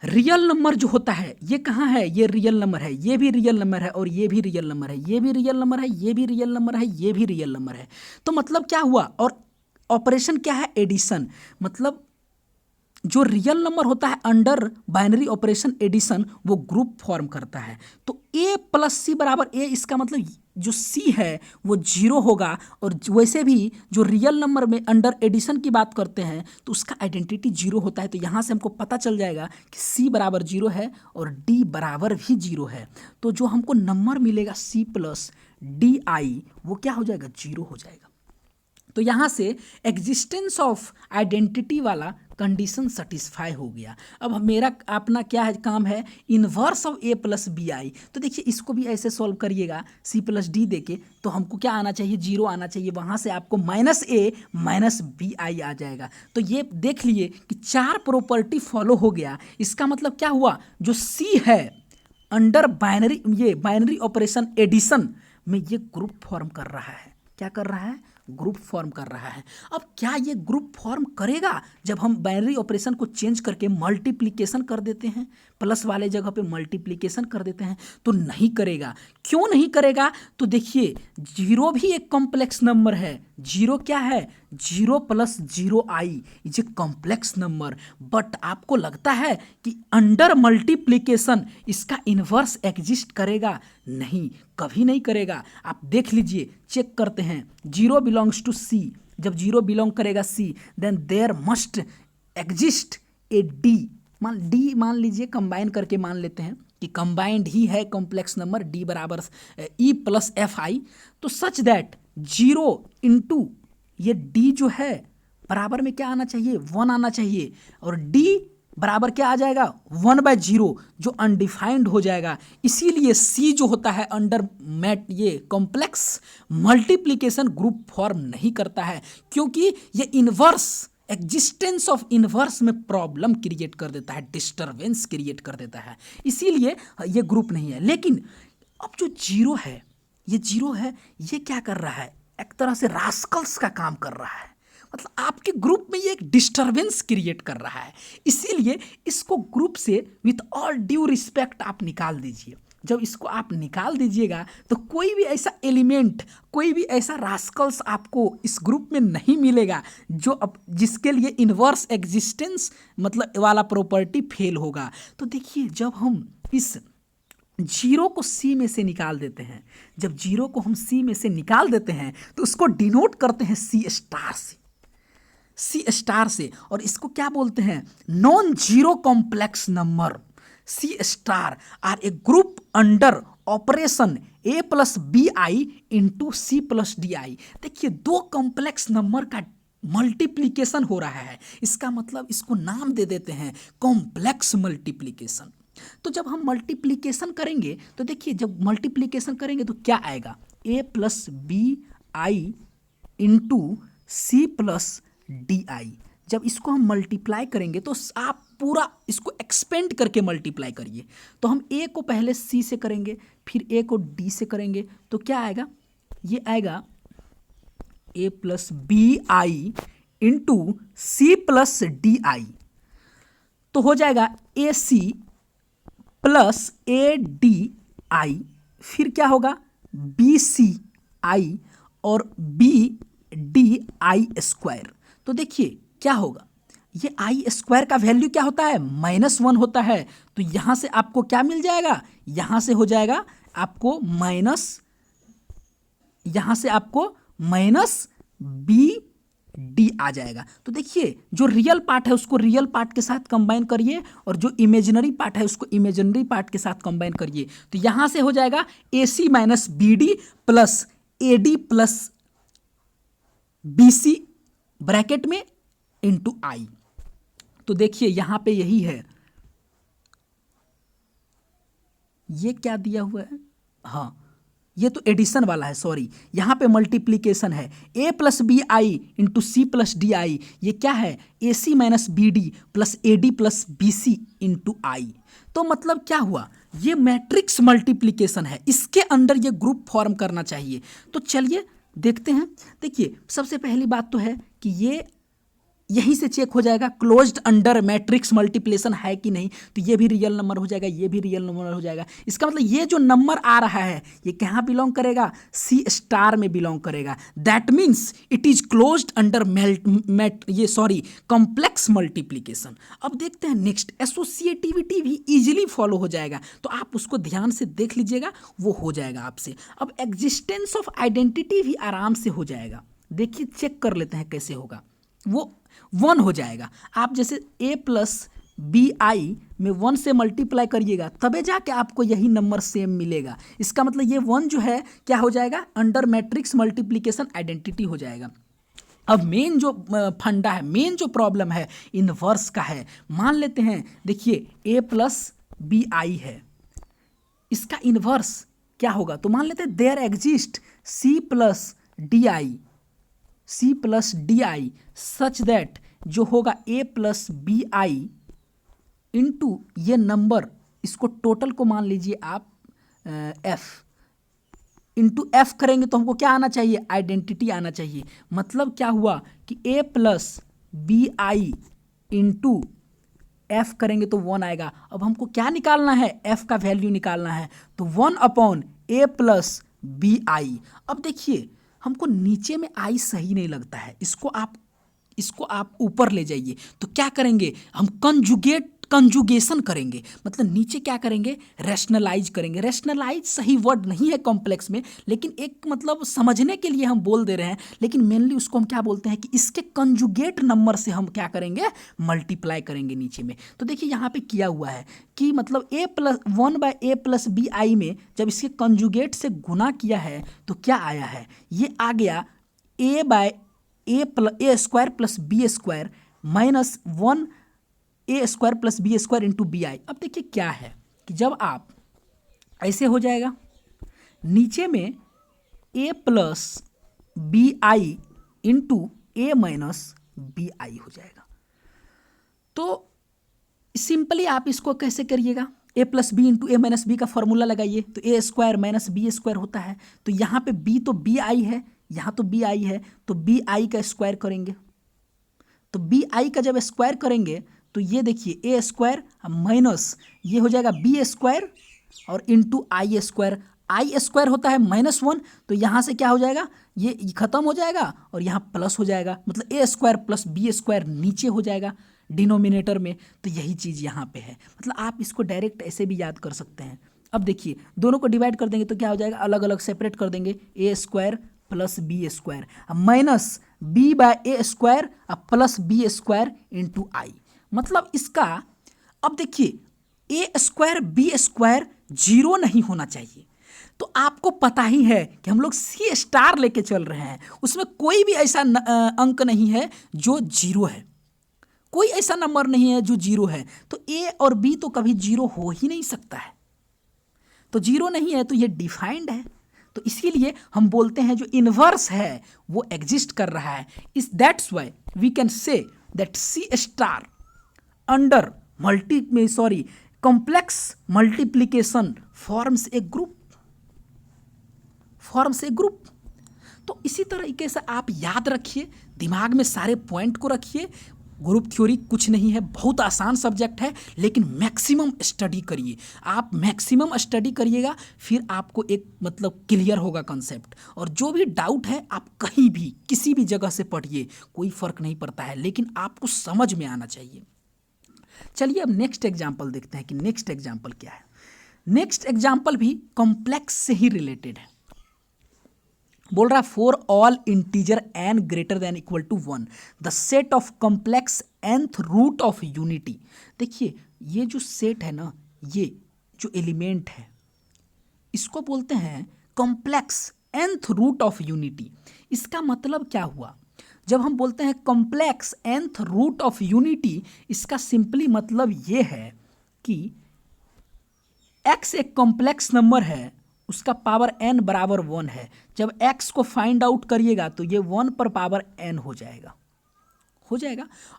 रियल नंबर जो होता है ये कहाँ है, ये रियल नंबर है, ये भी रियल नंबर है और ये भी रियल नंबर है, ये भी रियल नंबर है, ये भी रियल नंबर है, ये भी रियल नंबर है। तो मतलब क्या हुआ, और ऑपरेशन क्या है, एडिशन। मतलब जो रियल नंबर होता है अंडर बाइनरी ऑपरेशन एडिशन, वो ग्रुप फॉर्म करता है। तो a प्लस सी बराबर a, इसका मतलब जो c है वो 0 होगा। और वैसे भी जो रियल नंबर में अंडर एडिशन की बात करते हैं तो उसका आइडेंटिटी 0 होता है। तो यहाँ से हमको पता चल जाएगा कि c बराबर 0 है और d बराबर भी 0 है। तो जो हमको नंबर मिलेगा c प्लस डी आई, वो क्या हो जाएगा, 0 हो जाएगा। तो यहाँ से एग्जिस्टेंस ऑफ आइडेंटिटी वाला कंडीशन सेटिस्फाई हो गया। अब मेरा अपना क्या है, काम है inverse of a plus b i. तो देखिए इसको भी ऐसे सॉल्व करिएगा, c प्लस डी देके, तो हमको क्या आना चाहिए, 0 आना चाहिए। वहाँ से आपको minus a minus b i आ जाएगा। तो ये देख लिए कि 4 प्रॉपर्टी फॉलो हो गया। इसका मतलब क्या हुआ, जो c है अंडर बाइनरी, ये बाइनरी ऑपरेशन एडिशन में ये ग्रुप फॉर्म कर रहा है। क्या कर रहा है, ग्रुप फॉर्म कर रहा है। अब क्या ये ग्रुप फॉर्म करेगा जब हम बाइनरी ऑपरेशन को चेंज करके मल्टीप्लिकेशन कर देते हैं, प्लस वाले जगह पे मल्टीप्लिकेशन कर देते हैं? तो नहीं करेगा। क्यों नहीं करेगा, तो देखिए 0 भी एक कॉम्प्लेक्स नंबर है। 0 क्या है, 0 plus 0 I is a complex number. But आपको लगता है कि अंडर मल्टीप्लिकेशन इसका इन्वर्स एग्जिस्ट करेगा? नहीं, कभी नहीं करेगा। आप देख लीजिए, चेक करते हैं। 0 बिलोंग्स टू C, जब 0 बिलोंग करेगा C, then there must exist a D। मान लीजिए, कंबाइन करके मान लेते हैं कि कंबाइंड ही है कॉम्प्लेक्स नंबर, D बराबर E प्लस एफ आई। तो सच दैट 0 इंटू ये D जो है बराबर में क्या आना चाहिए, 1 आना चाहिए। और D बराबर क्या आ जाएगा, 1/0, जो अनडिफाइंड हो जाएगा। इसीलिए C जो होता है अंडर ये कॉम्प्लेक्स मल्टीप्लिकेशन ग्रुप फॉर्म नहीं करता है, क्योंकि ये इन्वर्स, एग्जिस्टेंस ऑफ इन्वर्स में प्रॉब्लम क्रिएट कर देता है, डिस्टर्बेंस क्रिएट कर देता है। इसीलिए ये ग्रुप नहीं है। लेकिन अब जो 0 है, ये 0 है, ये क्या कर रहा है, एक तरह से रास्कल्स का काम कर रहा है। मतलब आपके ग्रुप में ये एक डिस्टरबेंस क्रिएट कर रहा है, इसीलिए इसको ग्रुप से विथ ऑल ड्यू रिस्पेक्ट आप निकाल दीजिए। जब इसको आप निकाल दीजिएगा तो कोई भी ऐसा एलिमेंट, कोई भी ऐसा रास्कल्स आपको इस ग्रुप में नहीं मिलेगा जो अब जिसके लिए इन्वर्स एग्जिस्टेंस मतलब वाला प्रॉपर्टी फेल होगा। तो देखिए, जब हम इस जीरो को सी में से निकाल देते हैं, जब जीरो को हम सी में से निकाल देते हैं तो उसको डिनोट करते हैं सी स्टार से, सी स्टार से, और इसको क्या बोलते हैं, non zero complex number. C star are a group under operation a plus b i into c plus d i. देखिए, दो कॉम्प्लेक्स नंबर का मल्टीप्लीकेशन हो रहा है, इसका मतलब इसको नाम दे देते हैं कॉम्प्लेक्स मल्टीप्लीकेशन। तो जब हम मल्टीप्लीकेशन करेंगे तो देखिए, जब मल्टीप्लीकेशन करेंगे तो क्या आएगा, a plus b i into c plus d i. जब इसको हम मल्टीप्लाई करेंगे तो आप पूरा इसको एक्सपेंड करके मल्टीप्लाई करिए। तो हम ए को पहले सी से करेंगे, फिर ए को डी से करेंगे, तो क्या आएगा, ये आएगा a plus b i into c plus d i. तो हो जाएगा a C plus a D I, फिर क्या होगा बी सी आई और बी डी आई स्क्वायर। तो देखिए क्या होगा, ये आई स्क्वायर का वैल्यू क्या होता है, -1 होता है। तो यहाँ से आपको क्या मिल जाएगा, यहाँ से हो जाएगा आपको माइनस, यहाँ से आपको माइनस बी डी आ जाएगा। तो देखिए, जो रियल पार्ट है उसको रियल पार्ट के साथ कंबाइन करिए और जो इमेजिनरी पार्ट है उसको इमेजिनरी पार्ट के साथ कंबाइन करिए। तो यहाँ से हो जाएगा a c minus b d plus a d plus b c bracket में इंटू आई। तो देखिए यहाँ पे यही है, ये क्या दिया हुआ है, हाँ ये तो एडिशन वाला है, सॉरी, यहाँ पे मल्टीप्लीकेशन है, a plus b i into c plus d i. ये क्या है, a c minus b d plus a d plus b c into i. तो मतलब क्या हुआ, ये मैट्रिक्स मल्टीप्लीकेशन है, इसके अंदर ये ग्रुप फॉर्म करना चाहिए। तो चलिए देखते हैं। देखिए, सबसे पहली बात तो है कि ये यहीं से चेक हो जाएगा क्लोज्ड अंडर मैट्रिक्स मल्टीप्लिकेशन है कि नहीं। तो ये भी रियल नंबर हो जाएगा, ये भी रियल नंबर हो जाएगा। इसका मतलब ये जो नंबर आ रहा है ये कहाँ बिलोंग करेगा, सी स्टार में बिलोंग करेगा। That means it is closed under complex multiplication. अब देखते हैं नेक्स्ट, एसोसिएटिविटी भी इजीली फॉलो हो जाएगा, तो आप उसको ध्यान से देख लीजिएगा, वो हो जाएगा आपसे। अब एग्जिस्टेंस ऑफ आइडेंटिटी भी आराम से हो जाएगा। देखिए चेक कर लेते हैं कैसे होगा, वो 1 हो जाएगा। आप जैसे a प्लस बी आई में 1 से मल्टीप्लाई करिएगा तबे जाके आपको यही नंबर सेम मिलेगा। इसका मतलब ये 1 जो है क्या हो जाएगा, अंडर मैट्रिक्स मल्टीप्लिकेशन आइडेंटिटी हो जाएगा। अब मेन जो फंडा है, मेन जो प्रॉब्लम है इनवर्स का है। मान लेते हैं, देखिए a प्लस बी आई है, इसका इनवर्स क्या होगा, तो मान लेते हैं there exist c plus d i, c plus d i such that जो होगा a plus b i into ये नंबर, इसको टोटल को मान लीजिए आप एफ, इंटू एफ करेंगे तो हमको क्या आना चाहिए, आइडेंटिटी आना चाहिए। मतलब क्या हुआ कि a plus b i into f करेंगे तो 1 आएगा। अब हमको क्या निकालना है, एफ का वैल्यू निकालना है, तो 1 upon a plus b i. अब देखिए हमको नीचे में आई सही नहीं लगता है, इसको आप ऊपर ले जाइए। तो क्या करेंगे, हम कंजुगेशन करेंगे, मतलब नीचे क्या करेंगे, रैशनलाइज करेंगे। रैशनलाइज सही वर्ड नहीं है कॉम्प्लेक्स में, लेकिन एक मतलब समझने के लिए हम बोल दे रहे हैं, लेकिन मेनली उसको हम क्या बोलते हैं कि इसके कंजुगेट नंबर से हम क्या करेंगे, मल्टीप्लाई करेंगे नीचे में। तो देखिए यहाँ पे किया हुआ है कि मतलब a plus 1/a plus b i में जब इसके कंजुगेट से गुना किया है तो क्या आया है, ये आ गया a square plus b square minus 1 a square plus b square into b i. अब देखिए क्या है कि जब आप ऐसे हो जाएगा, नीचे में a plus b i into a minus b i हो जाएगा। तो सिंपली आप इसको कैसे करिएगा, a plus b into a minus b का फॉर्मूला लगाइए, तो a square minus b square होता है। तो यहाँ पे बी तो बी आई है, यहाँ तो बी आई है, तो बी आई का स्क्वायर करेंगे, तो बी आई का जब स्क्वायर करेंगे तो ये देखिए ए स्क्वायर माइनस ये हो जाएगा बी स्क्वायर और इंटू आई स्क्वायर होता है -1, तो यहाँ से क्या हो जाएगा, ये खत्म हो जाएगा और यहाँ प्लस हो जाएगा, मतलब ए स्क्वायर प्लस बी स्क्वायर नीचे हो जाएगा डिनोमिनेटर में। तो यही चीज़ यहाँ पे है, मतलब आप इसको डायरेक्ट ऐसे भी याद कर सकते हैं। अब देखिए दोनों को डिवाइड कर देंगे तो क्या हो जाएगा, अलग अलग सेपरेट कर देंगे, a square plus b square minus b by a square plus b square into i. मतलब इसका अब देखिए a square b square zero नहीं होना चाहिए। तो आपको पता ही है कि हम लोग सी स्टार लेके चल रहे हैं, उसमें कोई भी ऐसा अंक नहीं है जो जीरो है, कोई ऐसा नंबर नहीं है जो जीरो है। तो ए और बी तो कभी जीरो हो ही नहीं सकता है, तो जीरो नहीं है तो ये डिफाइंड है। तो इसीलिए हम बोलते हैं जो इनवर्स है वो एग्जिस्ट कर रहा है। इस that's why we can say that C star under complex multiplication forms a group. तो इसी तरीके से आप याद रखिए, दिमाग में सारे पॉइंट को रखिए। ग्रुप थ्योरी कुछ नहीं है, बहुत आसान सब्जेक्ट है, लेकिन मैक्सिमम स्टडी करिए। आप मैक्सिमम स्टडी करिएगा, फिर आपको एक मतलब क्लियर होगा कंसेप्ट। और जो भी डाउट है आप कहीं भी किसी भी जगह से पढ़िए, कोई फर्क नहीं पड़ता है, लेकिन आपको समझ में आना चाहिए। चलिए अब नेक्स्ट एग्जाम्पल देखते हैं कि नेक्स्ट एग्जाम्पल क्या है। नेक्स्ट एग्जाम्पल भी कॉम्प्लेक्स से ही रिलेटेड है। बोल रहा है for all integer n greater than equal to 1 the set of complex nth root of unity. देखिए ये जो सेट है ना, ये जो एलिमेंट है इसको बोलते हैं complex nth root of unity. इसका मतलब क्या हुआ, जब हम बोलते हैं complex nth root of unity, इसका सिंपली मतलब ये है कि x एक कॉम्प्लेक्स नंबर है, उसका पावर n बराबर 1 है। जब x को फाइंड आउट करिएगा तो ये 1 पर पावर n हो जाएगा।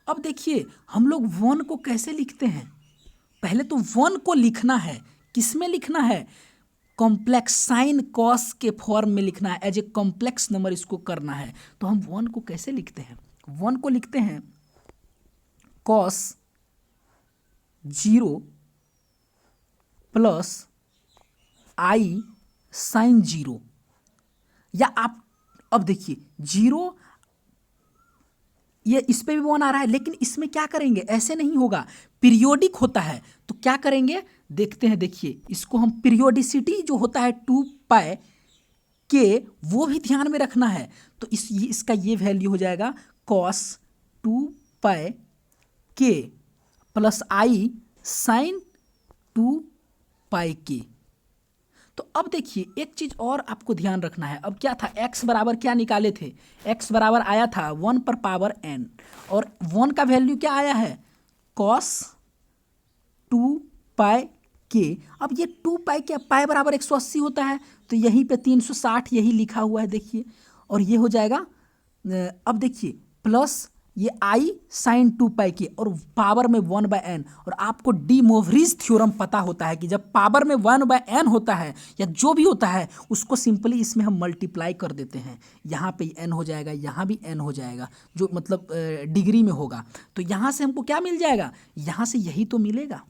अब देखिए हम लोग 1 को कैसे लिखते हैं, पहले तो 1 को लिखना है, किस में लिखना है, कॉम्प्लेक्स साइन कॉस के फॉर्म में लिखना है, एज ए कॉम्प्लेक्स नंबर इसको करना है। तो हम 1 को कैसे लिखते हैं, 1 को लिखते हैं कॉस 0 प्लस आई साइन 0, या आप अब देखिए 0 ये इस पे भी 1 आ रहा है, लेकिन इसमें क्या करेंगे, ऐसे नहीं होगा, पीरियोडिक होता है। तो क्या करेंगे देखते हैं, देखिए इसको हम पीरियोडिसिटी जो होता है 2 पाई के वो भी ध्यान में रखना है। तो इसका ये वैल्यू हो जाएगा कॉस 2 पाई के प्लस आई साइन 2 पाई के। तो अब देखिए एक चीज और आपको ध्यान रखना है। अब क्या था, x बराबर क्या निकाले थे, x बराबर आया था 1 पर पावर n, और 1 का वैल्यू क्या आया है, cos 2 पाई के। अब ये 2 पाई क्या, पाई बराबर 180 होता है, तो यहीं पे 360 यही लिखा हुआ है देखिए, और ये हो जाएगा अब देखिए प्लस ये आई साइन 2 पाई के और पावर में 1/n। और आपको डी मोवरीज थ्योरम पता होता है कि जब पावर में 1/n होता है या जो भी होता है उसको सिंपली इसमें हम मल्टीप्लाई कर देते हैं, यहाँ पे n हो जाएगा, यहाँ भी n हो जाएगा, जो मतलब डिग्री में होगा। तो यहाँ से हमको क्या मिल जाएगा, यहाँ से यही तो मिलेगा,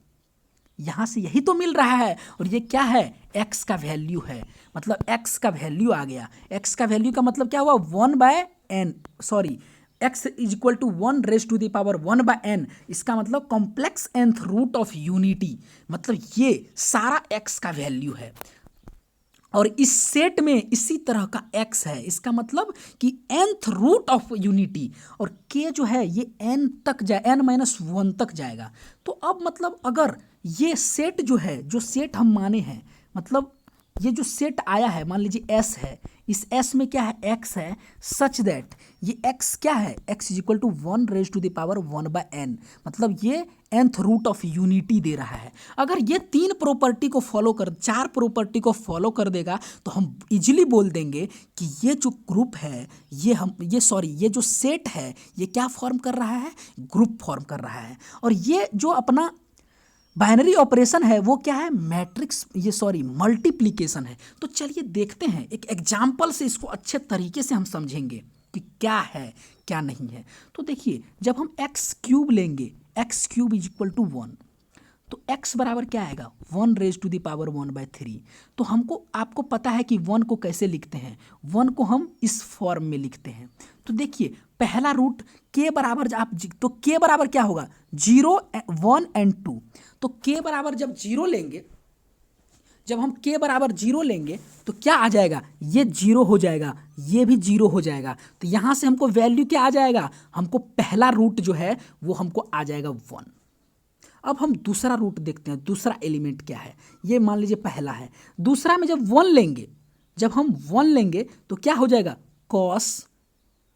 यहाँ से यही तो मिल रहा है। और ये क्या है, x का वैल्यू है, मतलब x का वैल्यू आ गया। x का वैल्यू का मतलब क्या हुआ, 1/n, sorry x is equal to 1 raise to the power 1/n। इसका मतलब complex nth root of unity, मतलब ये सारा x का वैल्यू है। और इस सेट में इसी तरह का x है, इसका मतलब कि nth रूट ऑफ यूनिटी, और k जो है ये n तक जाए, n-1 तक जाएगा। तो अब मतलब अगर ये सेट जो है, जो सेट हम माने हैं, मतलब ये जो सेट आया है, मान लीजिए S है, इस S में क्या है, x है, सच दैट ये x क्या है, x is equal to 1 raise to the power 1/n, मतलब ये nth रूट ऑफ यूनिटी दे रहा है। अगर ये 3 प्रॉपर्टी को फॉलो कर, 4 प्रॉपर्टी को फॉलो कर देगा तो हम इजीली बोल देंगे कि ये जो ग्रुप है, ये जो सेट है, ये क्या फॉर्म कर रहा है, ग्रुप फॉर्म कर रहा है। और ये जो अपना बाइनरी ऑपरेशन है वो क्या है, मल्टीप्लिकेशन है। तो चलिए देखते हैं, एक एग्जाम्पल से इसको अच्छे तरीके से हम समझेंगे कि क्या है, क्या नहीं है। तो देखिए जब हम एक्स क्यूब लेंगे, x cube is equal to 1, तो x बराबर क्या आएगा 1 रेज टू द पावर 1/3। तो हमको आपको पता है कि 1 को कैसे लिखते हैं, 1 को हम इस फॉर्म में लिखते हैं। तो देखिए पहला रूट k बराबर तो k बराबर क्या होगा 0, 1 एंड 2। तो k बराबर जब 0 लेंगे, जब हम k बराबर 0 लेंगे तो क्या आ जाएगा, ये 0 हो जाएगा, ये भी 0 हो जाएगा। तो यहाँ से हमको वैल्यू क्या आ जाएगा, हमको पहला रूट जो है वो हमको आ जाएगा 1। अब हम दूसरा रूट देखते हैं, दूसरा एलिमेंट क्या है। ये मान लीजिए पहला है, दूसरा में जब 1 लेंगे, जब हम 1 लेंगे तो क्या हो जाएगा cos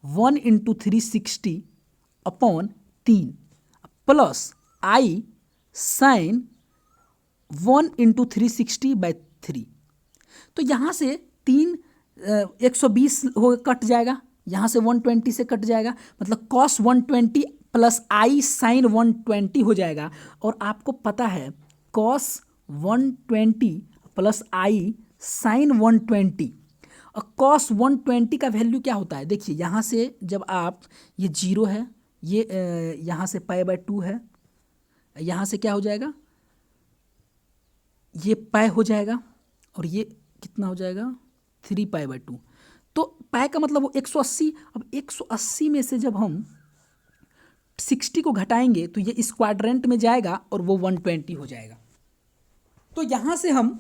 1 × 360 upon 3 plus i sin 1 × 360/3। तो यहाँ से 120 हो कट जाएगा, यहाँ से 120 से कट जाएगा, मतलब cos 120 प्लस i sin 120 हो जाएगा। और आपको पता है cos 120 प्लस i sin 120, और cos 120 का वैल्यू क्या होता है, देखिए यहाँ से जब आप, ये 0 है, ये यहाँ से π/2 है, यहाँ से क्या हो जाएगा, ये पाई हो जाएगा, और ये कितना हो जाएगा 3π/2। तो पाई का मतलब वो 180। अब 180 में से जब हम 60 को घटाएंगे तो ये इस क्वाड्रेंट में जाएगा और वो 120 हो जाएगा। तो यहाँ से हम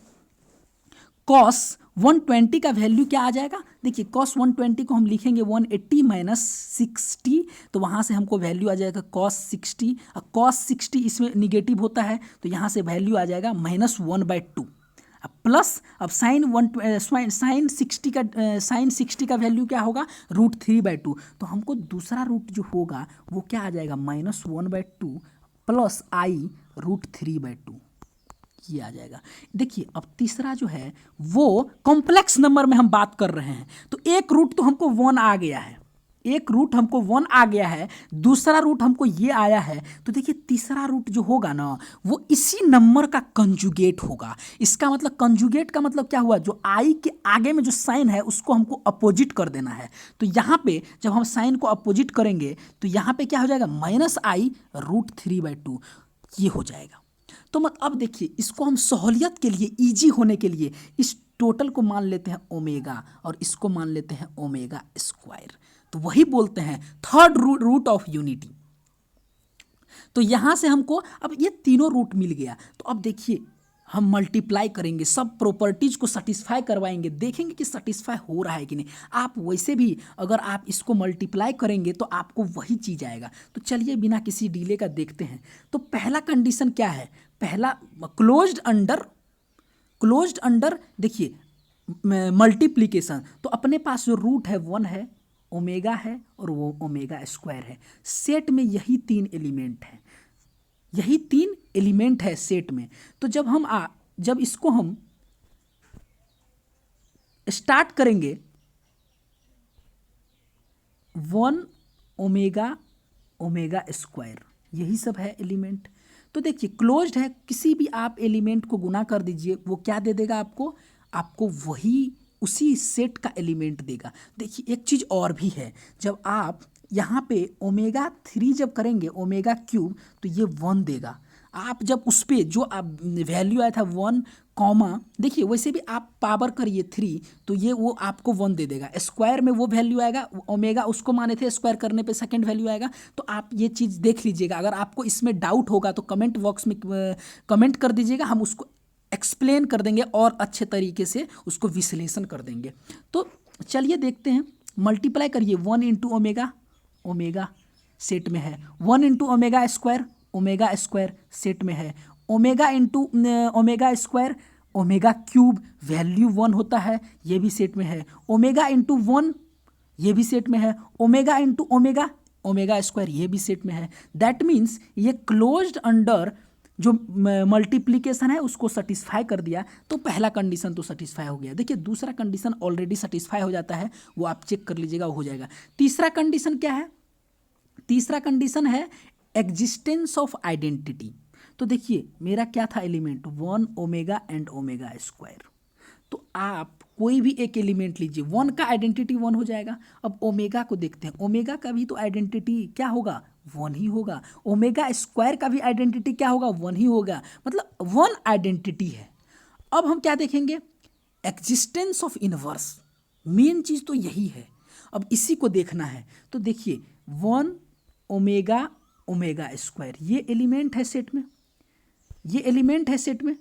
cos 120 का वैल्यू क्या आ जाएगा, देखिए cos 120 को हम लिखेंगे 180 - 60, तो वहाँ से हमको वैल्यू आ जाएगा cos 60। और cos 60 इसमें निगेटिव होता है, तो यहाँ से वैल्यू आ जाएगा -1/2। अब प्लस, अब साइन 60 का वैल्यू क्या होगा √3/2। तो हमको दूसरा रूट जो होगा वो क्या आ जाएगा -1/2 प्लस i √3/2, ये आ जाएगा। देखिए अब तीसरा जो है वो कॉम्प्लेक्स नंबर में हम बात कर रहे हैं, तो एक रूट तो हमको 1 आ गया है, एक रूट हमको 1 आ गया है, दूसरा रूट हमको ये आया है। तो देखिए तीसरा रूट जो होगा ना वो इसी नंबर का कंजुगेट होगा। इसका मतलब कंजुगेट का मतलब क्या हुआ, जो i के आगे में जो साइन है उसको हमको अपोजिट कर देना है। तो यहाँ पे जब हम साइन को अपोजिट करेंगे तो यहाँ पे क्या हो जाएगा -i √3/2, ये हो जाएगा। तो अब देखिए इसको हम सहूलियत के लिए, इजी होने के लिए इस टोटल को मान लेते हैं ओमेगा और इसको मान लेते हैं ओमेगा स्क्वायर, तो वही बोलते हैं थर्ड रूट ऑफ यूनिटी। तो यहाँ से हमको अब ये तीनों रूट मिल गया। तो अब देखिए हम मल्टीप्लाई करेंगे, सब प्रॉपर्टीज को सेटिस्फाई करवाएंगे, देखेंगे कि सेटिस्फाई हो रहा है कि नहीं। आप वैसे भी अगर आप इसको मल्टीप्लाई करेंगे तो आपको वही चीज़ आएगा। तो चलिए बिना किसी डिले का देखते हैं। तो पहला कंडीशन क्या है, पहला क्लोज्ड अंडर देखिए मल्टीप्लिकेशन। तो अपने पास जो रूट है 1 है, ओमेगा है और वो ओमेगा स्क्वायर है। सेट में यही 3 एलिमेंट है, यही 3 एलिमेंट है सेट में। तो जब इसको हम स्टार्ट करेंगे 1 ओमेगा स्क्वायर, यही सब है एलिमेंट। तो देखिए क्लोज्ड है, किसी भी आप एलिमेंट को गुना कर दीजिए वो क्या दे देगा आपको वही उसी सेट का एलिमेंट देगा। देखिए एक चीज़ और भी है, जब आप यहाँ पे ओमेगा 3 जब करेंगे ओमेगा क्यूब तो ये 1 देगा। आप जब उस पर जो आप वैल्यू आया था 1 कॉमा, देखिए वैसे भी आप पावर करिए 3 तो ये वो आपको 1 दे देगा। स्क्वायर में वो वैल्यू आएगा, ओमेगा उसको माने थे, स्क्वायर करने पे सेकंड वैल्यू आएगा। तो आप ये चीज़ देख लीजिएगा। अगर आपको इसमें डाउट होगा तो कमेंट बॉक्स में कमेंट कर दीजिएगा, हम उसको एक्सप्लेन कर देंगे और अच्छे तरीके से उसको विश्लेषण कर देंगे। तो चलिए देखते हैं, मल्टीप्लाई करिए 1 × ओमेगा सेट में है, 1 × ओमेगा स्क्वायर सेट में है, omega × omega square omega cube value 1 होता है, ये भी सेट में है, ओमेगा × 1 ये भी सेट में है, ओमेगा × ओमेगा स्क्वायर ये भी सेट में है। दैट मीन्स ये क्लोज्ड अंडर जो मल्टीप्लिकेशन है उसको सेटिस्फाई कर दिया। तो पहला कंडीशन तो सेटिस्फाई हो गया। देखिए दूसरा कंडीशन ऑलरेडी सेटिस्फाई हो जाता है, वो आप चेक कर लीजिएगा, हो जाएगा। तीसरा कंडीशन क्या है, तीसरा कंडीशन है एग्जिस्टेंस ऑफ आइडेंटिटी। तो देखिए मेरा क्या था element 1 omega and omega square, तो आप कोई भी एक एलिमेंट लीजिए, वन का आइडेंटिटी वन हो जाएगा। अब ओमेगा को देखते हैं, ओमेगा का भी तो आइडेंटिटी क्या होगा, वन ही होगा। ओमेगा स्क्वायर का भी आइडेंटिटी क्या होगा, वन ही होगा, मतलब वन आइडेंटिटी है। अब हम क्या देखेंगे, एग्जिस्टेंस ऑफ इनवर्स, मेन चीज़ तो यही है। अब इसी को देखना है तो देखिए वन ओमेगा ओमेगा स्क्वायर, ये एलिमेंट है सेट में, ये एलिमेंट है सेट में।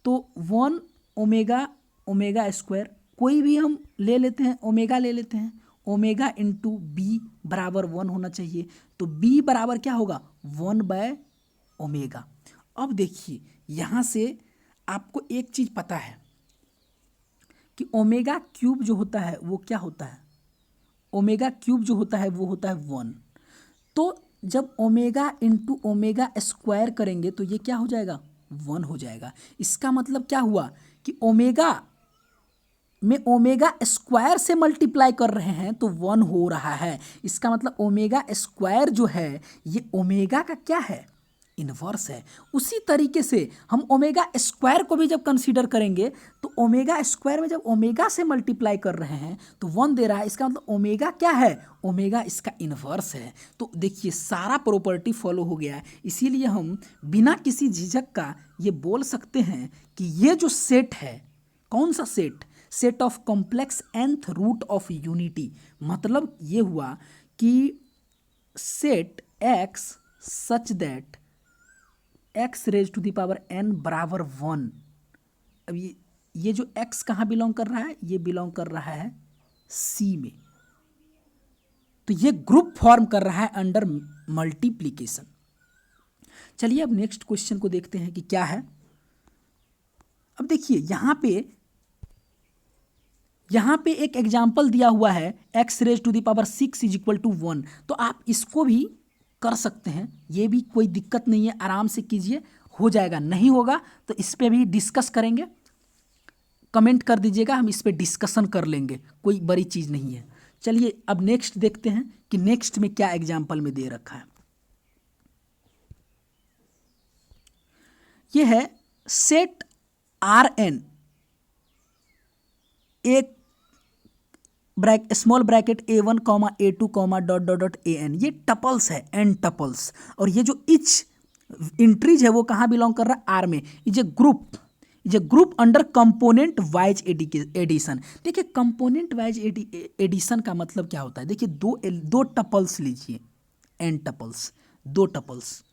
तो वन ओमेगा ओमेगा स्क्वायर कोई भी हम ले लेते हैं, ओमेगा ले लेते हैं, ओमेगा इंटू बी बराबर वन होना चाहिए। तो बी बराबर क्या होगा, वन बाय ओमेगा। अब देखिए यहाँ से आपको एक चीज़ पता है कि ओमेगा क्यूब जो होता है वो क्या होता है, ओमेगा क्यूब जो होता है वो होता है वन। तो जब ओमेगा इंटू ओमेगा स्क्वायर करेंगे तो ये क्या हो जाएगा, वन हो जाएगा। इसका मतलब क्या हुआ कि ओमेगा में ओमेगा स्क्वायर से मल्टीप्लाई कर रहे हैं तो वन हो रहा है। इसका मतलब ओमेगा स्क्वायर जो है ये ओमेगा का क्या है, इन्वर्स है। उसी तरीके से हम ओमेगा स्क्वायर को भी जब कंसीडर करेंगे तो ओमेगा स्क्वायर में जब ओमेगा से मल्टीप्लाई कर रहे हैं तो वन दे रहा है। इसका मतलब ओमेगा क्या है, ओमेगा इसका इन्वर्स है। तो देखिए सारा प्रॉपर्टी फॉलो हो गया है। इसीलिए हम बिना किसी झिझक का ये बोल सकते हैं कि ये जो सेट है, कौन सा set, set of complex nth root of unity. मतलब ये हुआ कि set x such that x raise to the power n बराबर वन। अब ये जो x कहाँ बिलोंग कर रहा है, ये बिलोंग कर रहा है C में। तो ये ग्रुप फॉर्म कर रहा है अंडर मल्टीप्लिकेशन। चलिए अब नेक्स्ट क्वेश्चन को देखते हैं कि क्या है। अब देखिए यहाँ पे एक एग्जाम्पल दिया हुआ है x raise to the power 6 is equal to 1। तो आप इसको भी कर सकते हैं, ये भी कोई दिक्कत नहीं है, आराम से कीजिए, हो जाएगा। नहीं होगा तो इस पर भी डिस्कस करेंगे, कमेंट कर दीजिएगा, हम इस पर डिस्कशन कर लेंगे, कोई बड़ी चीज़ नहीं है। चलिए अब नेक्स्ट देखते हैं कि नेक्स्ट में क्या एग्जाम्पल में दे रखा है। ये है सेट Rn, एक small bracket A1 comma A2 comma dot dot dot AN, ये टपल्स है, n टपल्स। और ये जो इच इंट्रीज है वो कहाँ बिलोंग कर रहा है, R में। Is a group under component wise addition. देखिए कंपोनेंट वाइज एडिशन का मतलब क्या होता है, देखिए दो टपल्स लीजिए, n टपल्स, दो टपल्स,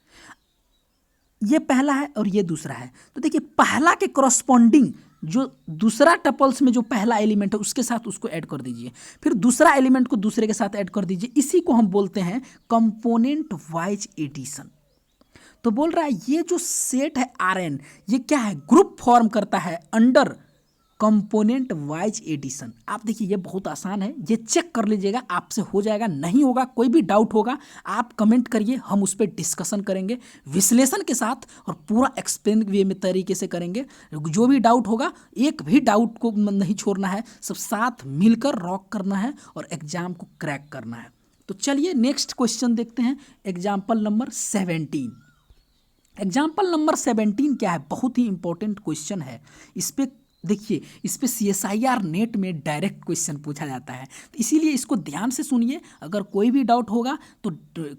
ये पहला है और ये दूसरा है। तो देखिए पहला के करस्पॉन्डिंग जो दूसरा टपल्स में जो पहला एलिमेंट है उसके साथ उसको ऐड कर दीजिए, फिर दूसरा एलिमेंट को दूसरे के साथ ऐड कर दीजिए। इसी को हम बोलते हैं कंपोनेंट वाइज एडिशन। तो बोल रहा है ये जो सेट है Rn, ये क्या है, ग्रुप फॉर्म करता है अंडर कंपोनेंट वाइज एडिशन। आप देखिए ये बहुत आसान है, ये चेक कर लीजिएगा, आपसे हो जाएगा। नहीं होगा, कोई भी डाउट होगा आप कमेंट करिए, हम उस पर डिस्कशन करेंगे विश्लेषण के साथ और पूरा एक्सप्लेन वे में तरीके से करेंगे। जो भी डाउट होगा, एक भी डाउट को नहीं छोड़ना है, सब साथ मिलकर रॉक करना है और एग्जाम को क्रैक करना है। तो चलिए नेक्स्ट क्वेश्चन देखते हैं, एग्जाम्पल नंबर 17। एग्जाम्पल नंबर 17 क्या है, बहुत ही इंपॉर्टेंट क्वेश्चन है। इस पर देखिए, इस पे CSIR नेट में डायरेक्ट क्वेश्चन पूछा जाता है, तो इसीलिए इसको ध्यान से सुनिए। अगर कोई भी डाउट होगा तो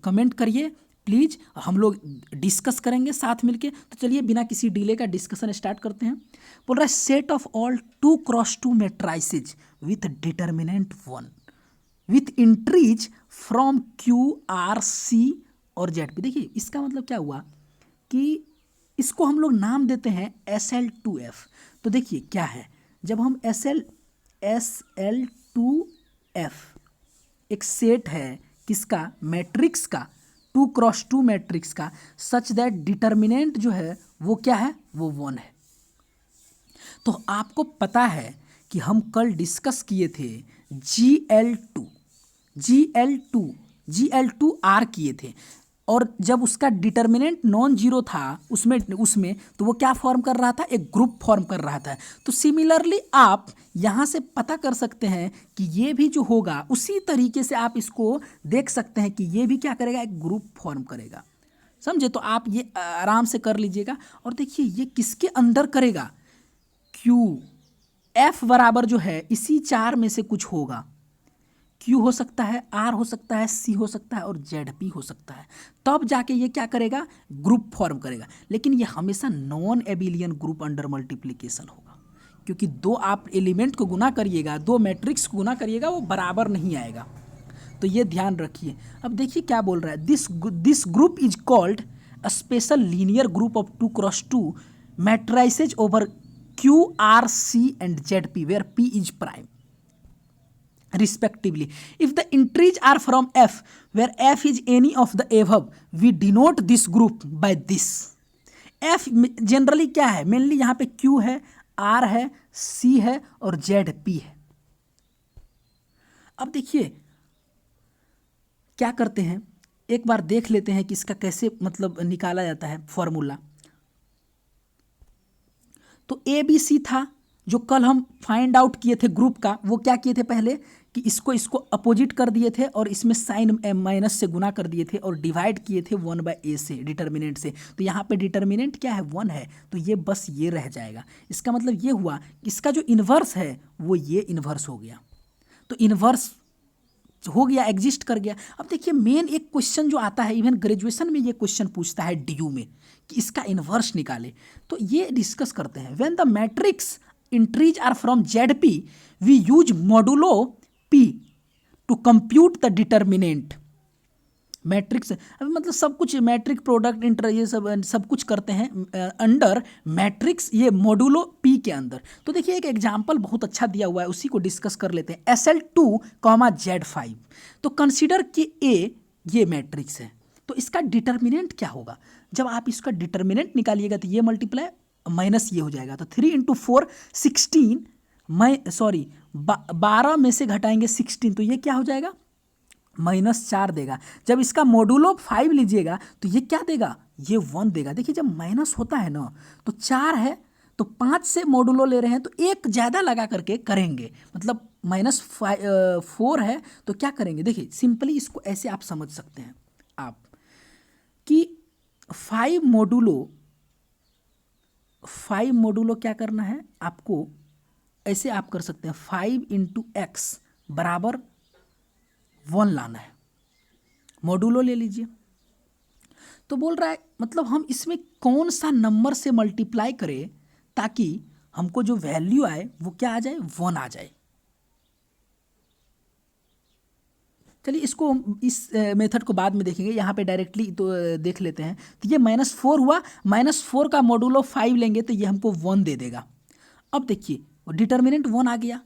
कमेंट करिए प्लीज़, हम लोग डिस्कस करेंगे साथ मिलके। तो चलिए बिना किसी डिले का डिस्कशन स्टार्ट करते हैं। बोल रहा है set of all 2x2 matrices with determinant 1 with entries from Q R C और Z पे। देखिए इसका मतलब क्या हुआ कि इसको हम लोग नाम देते हैं SL2F। तो देखिए क्या है, जब हम SL2F एक सेट है किसका, मैट्रिक्स का, 2x2 मैट्रिक्स का, सच दैट डिटर्मिनेंट जो है वो क्या है, वो 1 है। तो आपको पता है कि हम कल डिस्कस किए थे GL2R किए थे, और जब उसका डिटर्मिनेंट नॉन जीरो था उसमें तो वो क्या फॉर्म कर रहा था, एक ग्रुप फॉर्म कर रहा था। तो सिमिलरली आप यहाँ से पता कर सकते हैं कि ये भी जो होगा उसी तरीके से आप इसको देख सकते हैं कि ये भी क्या करेगा, एक ग्रुप फॉर्म करेगा। समझे? तो आप ये आराम से कर लीजिएगा। और देखिए ये किसके अंदर करेगा, क्यू, एफ बराबर जो है इसी चार में से कुछ होगा। क्यू हो सकता है, आर हो सकता है, सी हो सकता है और जेड पी हो सकता है। तब जाके ये क्या करेगा, ग्रुप फॉर्म करेगा। लेकिन ये हमेशा non abelian group under multiplication होगा, क्योंकि दो आप एलिमेंट को गुना करिएगा, दो मैट्रिक्स को गुना करिएगा, वो बराबर नहीं आएगा। तो ये ध्यान रखिए। अब देखिए क्या बोल रहा है, this group is called a special linear group of 2x2 matrices over Q, R, C and Z p where p is prime respectively. If the entries are from F, where F is any of the above, we denote this group by this. F generally क्या है, mainly यहाँ पे Q है, R है, C है और ZP है। अब देखिए क्या करते हैं, एक बार देख लेते हैं कि इसका कैसे मतलब निकाला जाता है फॉर्मूला। तो ABC था जो कल हम फाइंड आउट किए थे ग्रुप का, वो क्या किए थे पहले कि इसको अपोजिट कर दिए थे और इसमें साइन माइनस से गुना कर दिए थे और डिवाइड किए थे 1/a से, डिटर्मिनेंट से। तो यहाँ पे डिटर्मिनेंट क्या है, 1 है, तो ये बस ये रह जाएगा। इसका मतलब ये हुआ कि इसका जो इन्वर्स है वो ये इन्वर्स हो गया। तो इन्वर्स हो गया, एग्जिस्ट कर गया। अब देखिए मेन एक क्वेश्चन जो आता है, इवन ग्रेजुएशन में ये क्वेश्चन पूछता है DU में कि इसका इन्वर्स निकाले। तो ये डिस्कस करते हैं। When the matrix entries are from ZP, we use modulo P to compute the determinant. Matrix अभी मतलब सब कुछ मैट्रिक प्रोडक्ट इंटर ये सब कुछ करते हैं अंडर मैट्रिक्स, ये मोडुलो P के अंदर। तो देखिए एक एग्जांपल बहुत अच्छा दिया हुआ है, उसी को डिस्कस कर लेते हैं। SL2, Z5। तो कंसीडर कि A ये मैट्रिक्स है, तो इसका डिटर्मिनेंट क्या होगा। जब आप इसका डिटर्मिनेंट निकालिएगा तो ये मल्टीप्लाई माइनस ये हो जाएगा। तो 3 × 4 16, 12 में से घटाएंगे 16, तो ये क्या हो जाएगा, -4 देगा। जब इसका मोडुलो 5 लीजिएगा तो ये क्या देगा, ये 1 देगा। देखिए जब माइनस होता है ना तो 4 है, तो 5 से मोडुलो ले रहे हैं तो एक ज़्यादा लगा करके करेंगे, मतलब -4 है तो क्या करेंगे। देखिए सिंपली इसको ऐसे आप समझ सकते हैं आप कि 5 मोडुलो क्या करना है आपको, ऐसे आप कर सकते हैं 5 × x बराबर 1 लाना है, मोडुलो ले लीजिए। तो बोल रहा है मतलब हम इसमें कौन सा नंबर से मल्टीप्लाई करें ताकि हमको जो वैल्यू आए वो क्या आ जाए, 1 आ जाए। चलिए इसको इस मेथड को बाद में देखेंगे, यहाँ पे डायरेक्टली तो देख लेते हैं। तो ये -4 हुआ, -4 का मोडुलो 5 लेंगे तो ये हमको 1 दे देगा। अब देखिए डिटर्मिनेंट 1 आ गया।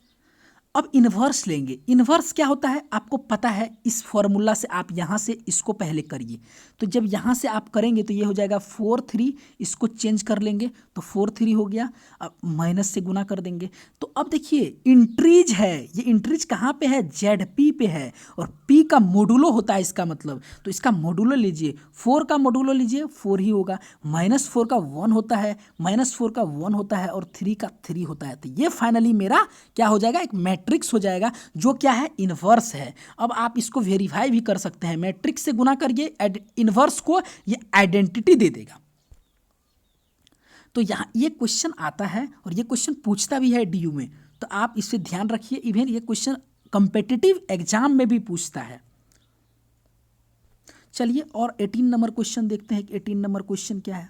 अब इन्वर्स लेंगे। इन्वर्स क्या होता है आपको पता है, इस फॉर्मूला से आप यहाँ से इसको पहले करिए। तो जब यहाँ से आप करेंगे तो ये हो जाएगा 4 3, इसको चेंज कर लेंगे तो 4 3 हो गया। अब माइनस से गुना कर देंगे। तो अब देखिए इंट्रीज है, ये इंट्रीज कहाँ पे है, ZP पे है और P का मोडुलो होता है इसका मतलब। तो इसका मोडुलो लीजिए, 4 का मोडुलो लीजिए 4 ही होगा, -4 का 1 होता है, -4 का 1 होता है और 3 का 3 होता है। तो ये फाइनली मेरा क्या हो जाएगा, एक मैट्रिक्स हो जाएगा जो क्या है, इन्वर्स है। अब आप इसको वेरीफाई भी कर सकते हैं, मैट्रिक्स से गुना करिए इन्वर्स को, ये आइडेंटिटी दे देगा। तो यहाँ ये क्वेश्चन आता है और ये क्वेश्चन पूछता भी है DU में, तो आप इससे ध्यान रखिए। इवन ये क्वेश्चन कॉम्पिटिटिव एग्जाम में भी पूछता है। चलिए और 18 नंबर क्वेश्चन देखते हैं कि 18 नंबर क्वेश्चन क्या है।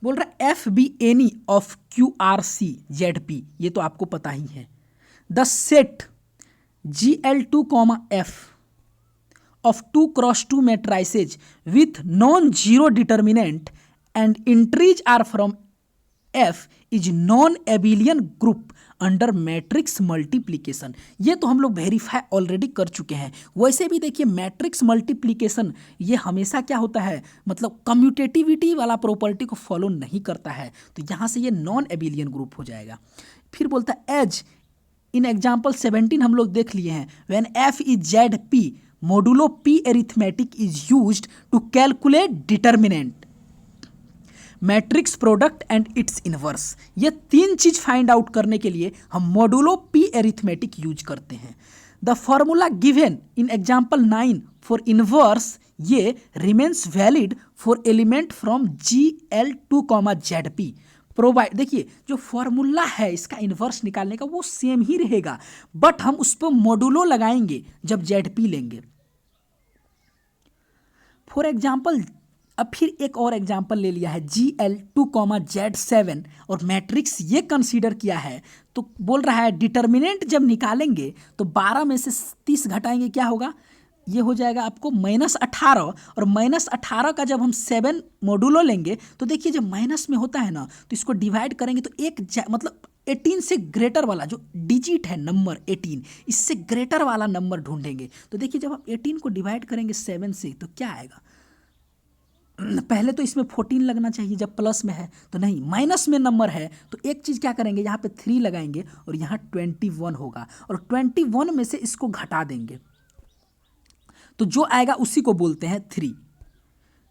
बोल रहा है F be any of Q, R, C, ZP, ये तो आपको पता ही है। The set GL2, F of 2x2 matrices with non-zero determinant and entries are from F is non-abelian group under matrix multiplication. ये तो हम लोग वेरीफाई ऑलरेडी कर चुके हैं। वैसे भी देखिए मैट्रिक्स मल्टीप्लीकेशन ये हमेशा क्या होता है, मतलब कम्यूटेटिविटी वाला प्रॉपर्टी को फॉलो नहीं करता है। तो यहाँ से ये नॉन एबिलियन ग्रुप हो जाएगा। फिर बोलता है एज इन एग्जाम्पल 17 हम लोग देख लिए हैं, when F is ZP modulo P arithmetic is used to calculate determinant, matrix product and its inverse. ये 3 चीज फाइंड आउट करने के लिए हम मोडुलो P अरिथमेटिक यूज करते हैं। The formula given in example 9 for inverse ये remains valid for element from GL2 comma ZP provide. देखिए जो फॉर्मूला है इसका इन्वर्स निकालने का वो सेम ही रहेगा, बट हम उस पर मॉडुलो लगाएंगे जब ZP लेंगे। फॉर एग्जाम्पल, अब फिर एक और एग्जाम्पल ले लिया है GL2 कॉमा Z7 और मैट्रिक्स ये कंसीडर किया है, तो बोल रहा है डिटर्मिनेंट जब निकालेंगे तो 12 में से 30 घटाएंगे, क्या होगा, ये हो जाएगा आपको -18। और -18 का जब हम 7 मॉडुलो लेंगे तो देखिए जब माइनस में होता है ना तो इसको डिवाइड करेंगे तो मतलब 18 से ग्रेटर वाला जो डिजिट है नंबर 18, इससे ग्रेटर वाला नंबर ढूंढेंगे। तो देखिए जब हम 18 को डिवाइड करेंगे 7 से तो क्या आएगा, पहले तो इसमें 14 लगना चाहिए जब प्लस में है, तो नहीं, माइनस में नंबर है तो एक चीज़ क्या करेंगे, यहाँ पे 3 लगाएंगे और यहाँ 21 होगा और 21 में से इसको घटा देंगे तो जो आएगा उसी को बोलते हैं 3।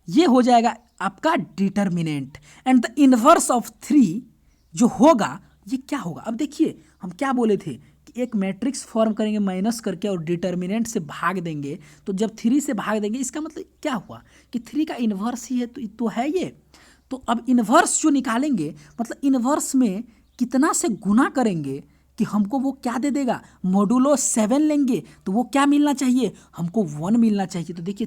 ये हो जाएगा आपका determinant and the inverse of 3 जो होगा ये क्या होगा। अब देखिए हम क्या बोले थे कि एक मैट्रिक्स फॉर्म करेंगे माइनस करके और डिटर्मिनेंट से भाग देंगे, तो जब 3 से भाग देंगे इसका मतलब क्या हुआ कि 3 का इन्वर्स ही है तो है ये। तो अब इन्वर्स जो निकालेंगे मतलब इन्वर्स में कितना से गुना करेंगे कि हमको वो क्या दे देगा, मॉडुलो 7 लेंगे तो वो क्या मिलना चाहिए, हमको 1 मिलना चाहिए। तो देखिए